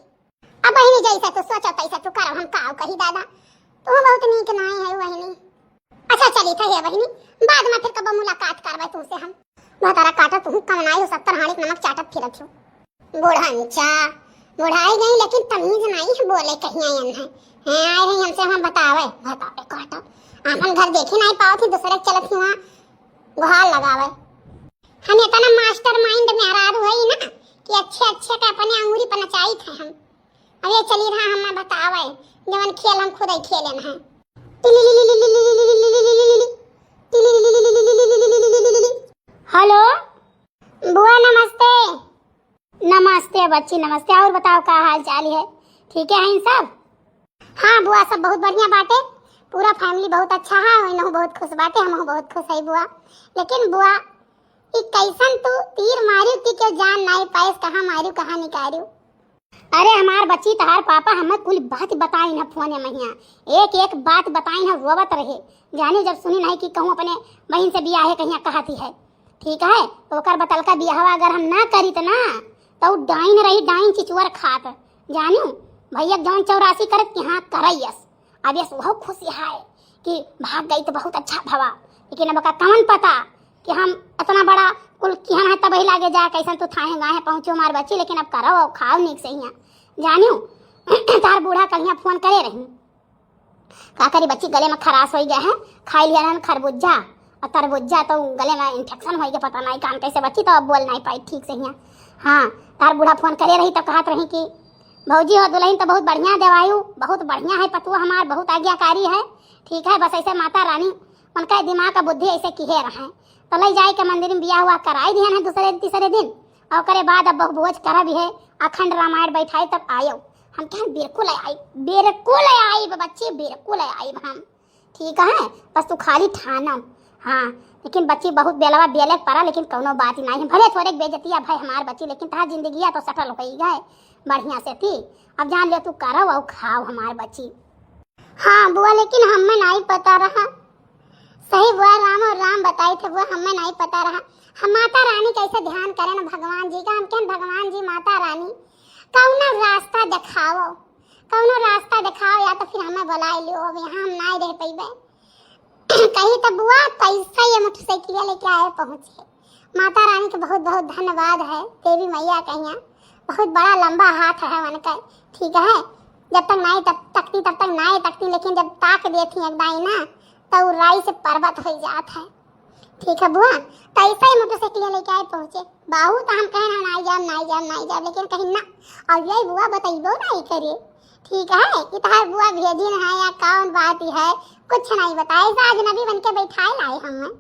अब बहनी जैसा तो सोचो पैसा तो करो हम काव कही दादा, तो बहुत नीक नहीं है बहनी। अच्छा चली था बहनी, बाद में फिर कब मुलाकात करवाए तुमसे हम। तारा काटा तुम कमनाई हो 70 हाड़ी नमक चाटत फिरत हो। बूढ़ांचा बुढ़ाई गई लेकिन तमीज नहीं है बोले कहीं आयन है आए रही हमसे हम बतावे काटा अपन घर देखी नहीं पाओ थी, दूसरे चलत ही वहां गुहार लगावे। हम इतना मास्टर माइंड में हरार हुई ना कि अच्छे का अपने अंगूरी पर नचाई थे हम। अब ये चली रहा हमें बतावे जवन खेल हम खुद ही खेले हैं। हेलो बुआ नमस्ते। नमस्ते बच्ची नमस्ते, और बताओ क्या हाल चाल है, ठीक है इन सब? हाँ बुआ सब बहुत बढ़िया बाटे, पूरा फैमिली बहुत अच्छा है, इनहु बहुत खुश बाटे, हमहु बहुत खुश है बुआ। लेकिन बुआ ई कैसन तू तीर मारियो कि के जान नहीं पाइस, कहां मारियो कहां निकालियो? अरे हमार बच्ची तहार पापा हमें कुल बात बताई ना फोन में, एक एक बात बताई ना, रोवत रहे जानी जब सुनी नहीं कि कहूँ अपने बहन से बियाह है कहीं कहती है, ठीक है। तो ओकर बतल का बियाह अगर हम ना करी तो ना तो डाइन रही, डाइन चिचुअर खात जानियो भैया जौन 84 करत कि हाँ करैयस। अब यस बहुत खुशी है कि भाग गई तो बहुत अच्छा भवा, लेकिन अब का कौन पता कि हम इतना बड़ा कुल किहन है तब ही लागे जा कैसन तो थाहे गाहे पहुंचो मार बच्ची। लेकिन अब करो और खाओ नीक से हियां जानियो। तार बूढ़ा कहिया फोन करे रही का करी बच्ची गले में खराश हो गया है, खाई लिया रहन खरबूजा और तरबूजा तो गले में इन्फेक्शन हो गया, पता नहीं कान कैसे बच्ची तो अब बोल नहीं पाई ठीक से हियां। हाँ तार बूढ़ा फोन करे रही तो कहत रही कि भौजी हो दुल्हन तो बहुत बढ़िया देवायु, बहुत बढ़िया है पतुआ हमार, बहुत आज्ञाकारी है, ठीक है। बस ऐसे माता रानी उनका दिमाग का बुद्धि ऐसे किहे रहे तो ले जाए के मंदिर में बियाह हुआ कराई दिया है दूसरे तीसरे दिन, और करे बाद अब भोज करा भी है, अखंड रामायण बैठाई तब आयो। हम क्या बिल्कुल आई बच्ची बिल्कुल आई हम, ठीक है। बस तू खाली ठाना। हाँ लेकिन बच्ची बहुत बेलवा बेले पड़ा, लेकिन कोनो बात ही नहीं, भले थोड़े बेइज्जती भाई हमार बच्ची, लेकिन तहार जिंदगी तो सटल हो गए बढ़िया से थी। अब जान ले तू करो और खाओ हमार बच्ची। हाँ बुआ लेकिन हमें नहीं पता रहा, सही बुआ राम और राम बताए थे बुआ, हमें नहीं पता रहा। हम माता रानी कैसे ध्यान करें ना भगवान जी का, हम क्या भगवान जी माता रानी कौनो रास्ता दिखाओ या तो फिर हमें बुला लियो, अब यहाँ हम नहीं रह पाइबे कहीं तो बुआ पैसा ये मोटरसाइकिल लेके आए पहुंचे। माता रानी के बहुत बहुत धन्यवाद है, देवी मैया कहिया बहुत बड़ा लंबा हाथ है उनका, ठीक है। जब तक नहीं तब तक नहीं तकती, लेकिन जब ताक देती एक दाई ना तो राई से पर्वत हो जात है, ठीक है बुआ। तो ऐसा ही मोटरसाइकिल लेके आए पहुंचे। बाहू तो हम कहे नहीं जाब, लेकिन कहीं ना और यही बुआ बताइबो नहीं करिए, ठीक है कि तहार बुआ भेजिन है या कौन बात है कुछ नहीं बताए, अजनबी बन के बैठाए लाए हमें।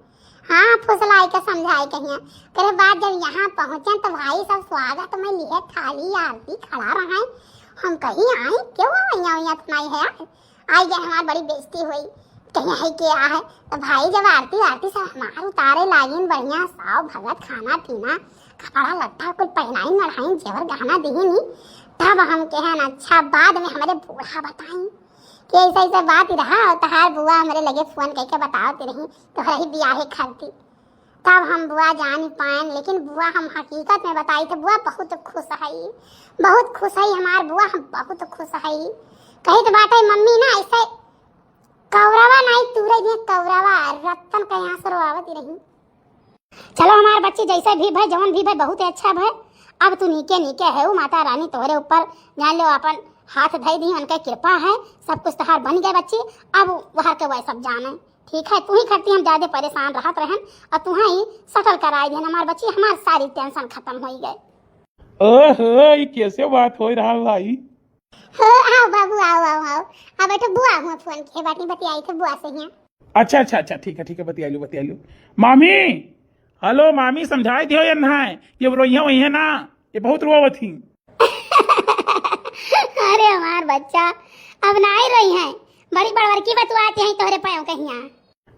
हाँ फुसलाई के समझाए कहिया करे बाद जब यहाँ पहुंचे तो भाई सब स्वागत में लिए थाली आरती खड़ा रहा है। हम कहीं आए क्यों यहाँ नहीं है आई गए, हमारी बड़ी बेइज्जती हुई कहीं है क्या है। तो भाई जब आरती सब हमारे उतारे लागिन बढ़िया साव भगत खाना पीना कपड़ा लत्ता कुछ पहनाई नढ़ाई जेवर गहना दी नहीं, तब हम कहें अच्छा बाद में हमारे बूढ़ा बताई कि ऐसा ऐसा बात ही रहा और तहार बुआ हमरे लगे फोन करके बताओ रही तो रही बियाहे खाती, तब हम बुआ जान ही पाएन, लेकिन बुआ हम हकीकत में बताई तो बुआ बहुत खुश है, बहुत खुश है हमार बुआ, हम बहुत खुश है। कही तो बात है मम्मी ना ऐसे कौरवा नहीं तूरे भी कौरवा रत्तन का यहाँ से रोआवत ही रही। चलो हमारे बच्चे जैसे भी भाई जवन भी भाई बहुत अच्छा भाई, अब तू नीके नीके है वो माता रानी तोहरे ऊपर जान लो अपन हाथ धई दी, उनका कृपा है, सब कुछ तहार बन गए बच्चे, अब वहां के वह सब जाने ठीक है। तू ही करती हम ज्यादा परेशान रहत रहन और तू ही सटल कराई देन हमारे बच्चे, हमार सारी टेंशन खत्म हो गए। ओहो ये कैसे बात हो रहा भाई? हो आओ बाबू आओ आओ आओ, अब बैठो बुआ हुआ फोन के बात नहीं बतियाई थे बुआ से ही। अच्छा ठीक है बतिया लो। मामी हेलो मामी समझाई दियो या ना ये रोइया वही है ना, ये बहुत रोवत थी। अरे हमार बच्चा अब ना ही रही है, बड़ी बड़वर की बतवाते हैं तोहरे पायों कहिया।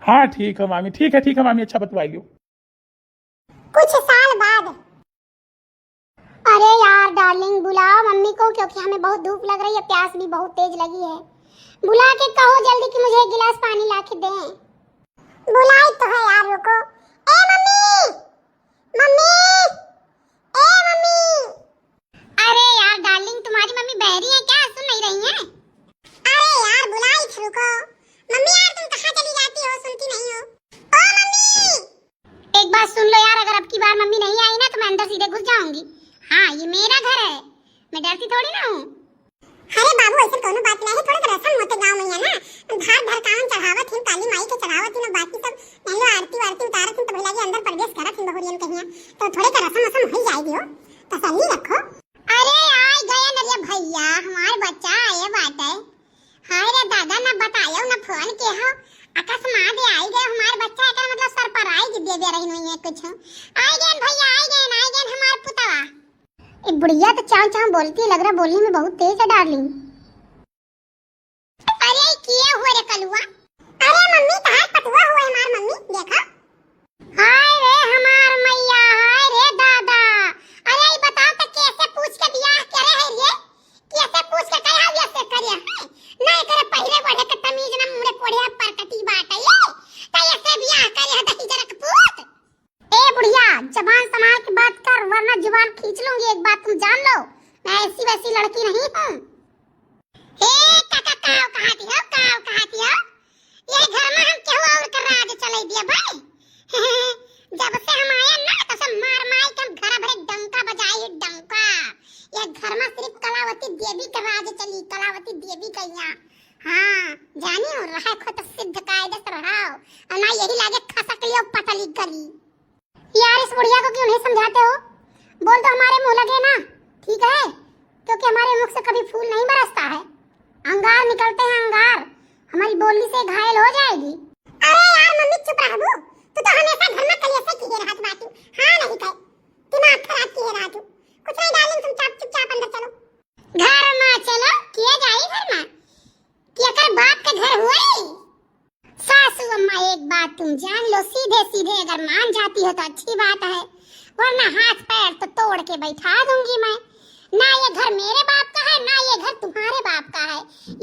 हाँ ठीक है मामी, ठीक है मामी, अच्छा बतवाई लो। कुछ साल बाद अरे यार डार्लिंग बुलाओ मम्मी को, क्योंकि हमें बहुत धूप लग रही है, प्यास भी बहुत तेज लगी है। बुला के कहो जल्दी कि मुझे एक गिलास पानी ला के दें। बुलाई तो है यार, रुको। ए मम्मी मम्मी ए मम्मी। अरे यार डार्लिंग तुम्हारी मम्मी बहरी है क्या, सुन नहीं रही हैं? अरे यार बुलाई थी, रुको। मम्मी यार तुम कहाँ चली जाती हो, सुनती नहीं हो? ओ मम्मी एक बात सुन लो यार, अगर अब की बार मम्मी नहीं आई ना तो मैं अंदर सीधे घुस जाऊंगी। हाँ ये मेरा घर है, मैं डरती थोड़ी ना हूँ। अरे बाबू ऐसा कोनो बात नहीं है, थोड़ा रसम होते गांव में है ना, धार धार कान चढ़ावत हिन, काली माई के चढ़ावत हिन, बाकी सब नलो आरती वारती उतारत हिन, तो भइला के अंदर प्रवेश करत हिन बहुरियन कहिया, तो थोड़े का रसम रसम हो जाएगी हो, तसल्ली रखो। अरे आई गए न रे भैया, हमार बच्चा आए बात है। हाय रे दादा ना बतायो ना फोन के हो, अकस्मात आई गए हमार बच्चा का मतलब सर पर आई दे रही नहीं है कुछ। आई गए भैया आई गए हमार पुतवा। ए बुढ़िया तो चाव चाव बोलती है, लग रहा बोलने में बहुत तेज है डार्लिंग। अरे किए हुए रे कलुआ? अरे मम्मी तहार पटुआ हुआ हमार मम्मी, देखा। हाय रे हमार मैया, हाय रे दादा। अरे ये बताओ तो कैसे पूछ के बियाह करे है रे, कैसे पूछ के कया वैसे करे है, नहीं करे पहले बढ़े के तमीज ना मुड़े कोड़े पर कटी बात है ये, तो ऐसे बियाह करे है दही जरक पूत। ए बुढ़िया जबान संभाल के बात कर, वरना जुबान खींच लूंगी, एक बात तुम जान लो, मैं ऐसी वैसी लड़की नहीं हूँ। हे काका काव कहाती हो, ये घर में हम क्यों और कर राज चले दिया भाई। जब से हम आए ना तो सब मार मार के हम घर भरे डंका बजाई डंका, ये घर में सिर्फ कलावती देवी का राज चली, कलावती देवी का यहाँ। हाँ जानी हो रहा खुद सिद्ध कायदे से रहाओ, और ना यही लागे खसक लियो पटली गली। यार इस बुढ़िया को क्यों नहीं समझाते हो, बोल दो हमारे मुंह लगे ना, ठीक है, क्योंकि हमारे मुख से कभी फूल नहीं बरसता है, अंगार निकलते हैं अंगार, हमारी बोलने से घायल हो जाएगी। अरे यार मम्मी चुप रह बू, तू तो हमेशा घर में कलेसे की रहत बातू, हां नहीं कह दिमाग खराब की रहत, कुछ नहीं डालिंग तुम चुपचाप अंदर चलो। घर में चलो किए जाई घर में, कि अगर बाप का घर हुआ ही। सासू अम्मा एक बात तुम जान लो, सीधे सीधे अगर मान जाती हो तो अच्छी बात है, वरना हाथ पैर तो तोड़ के बैठा दूंगी मैं। ना ये घर मेरे बाप का है, ना ये घर तुम्हारे बाप का है,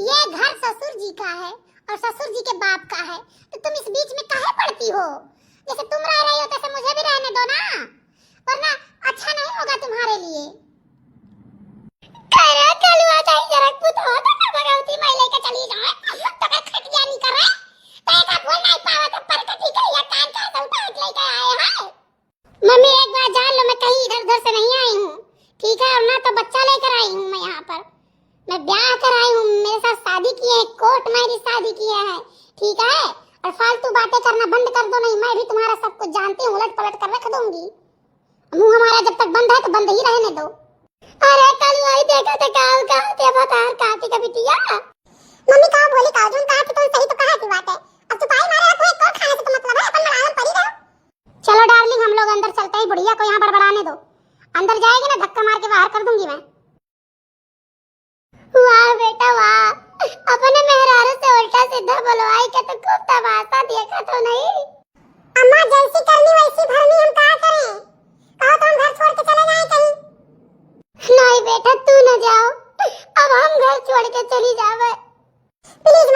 ये घर ससुर जी का है और ससुर जी के बाप का है, तो तुम इस बीच में काहे पड़ती हो? जैसे तुम रह रही हो तैसे मुझे भी रहने दो ना, वरना अच्छा नहीं होगा तुम्हारे लिए। करा कलवा चाहे जरा पुत हो तो भगवती मैं लेके चली जाए, तो का खटिया नहीं करे, तो ऐसा बोल नहीं पावा तो परकटी के या कान का तो उठा लेके आए हैं। मम्मी एक बार जान लो मैं कहीं इधर उधर से नहीं आई हूँ, ठीक है, और ना तो बच्चा लेकर आई हूँ मैं यहाँ पर, मैं ब्याह कर आई हूँ, मेरे साथ शादी की है, कोर्ट मैरिज शादी किया है, ठीक है, और फालतू बातें करना बंद कर दो, नहीं मैं भी तुम्हारा सब कुछ जानती हूँ, उलट पलट कर रख दूंगी, मुंह हमारा जब तक बंद है तो बंद ही रहने दो। अरे कल वही देखो तो कहाँ थे बता काती का बिटिया, मम्मी कहाँ बोली कहाँ तुम कहाँ थे, तुम सही तो कहा की बात है, अब तू पाई मारे हाथ में कोर्ट खाने से तो मतलब है, अपन मलाल पड़ी रहो। चलो डार्लिंग हम लोग अंदर चलते हैं, बुढ़िया को यहाँ बड़बड़ाने दो, अंदर जाएगी ना धक्का मार के बाहर कर दूंगी मैं। वाह बेटा वाह, अपने मेहरारू से उल्टा सीधा बोलवाई के तो खूब तमाशा देखा तो नहीं। अम्मा जैसी करनी वैसी भरनी, हम क्या करें, कहो तो हम घर छोड़ के चले जाएं कहीं। नहीं बेटा तू न जाओ, अब हम घर छोड़ के चली जावे। प्लीज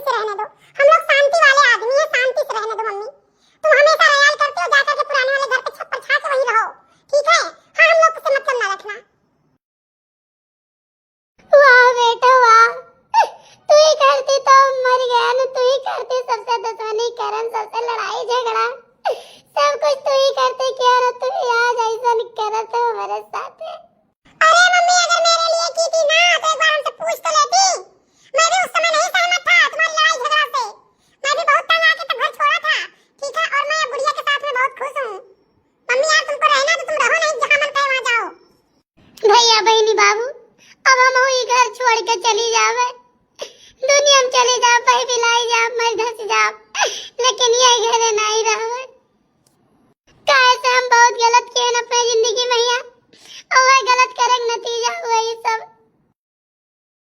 से रहने दो, हम लोग शांति वाले आदमी हैं, शांति से रहने दो मम्मी। तुम हमेशा रयाल करते हो, जाकर के पुराने वाले घर पे छप्पर छा के वहीं रहो, ठीक है?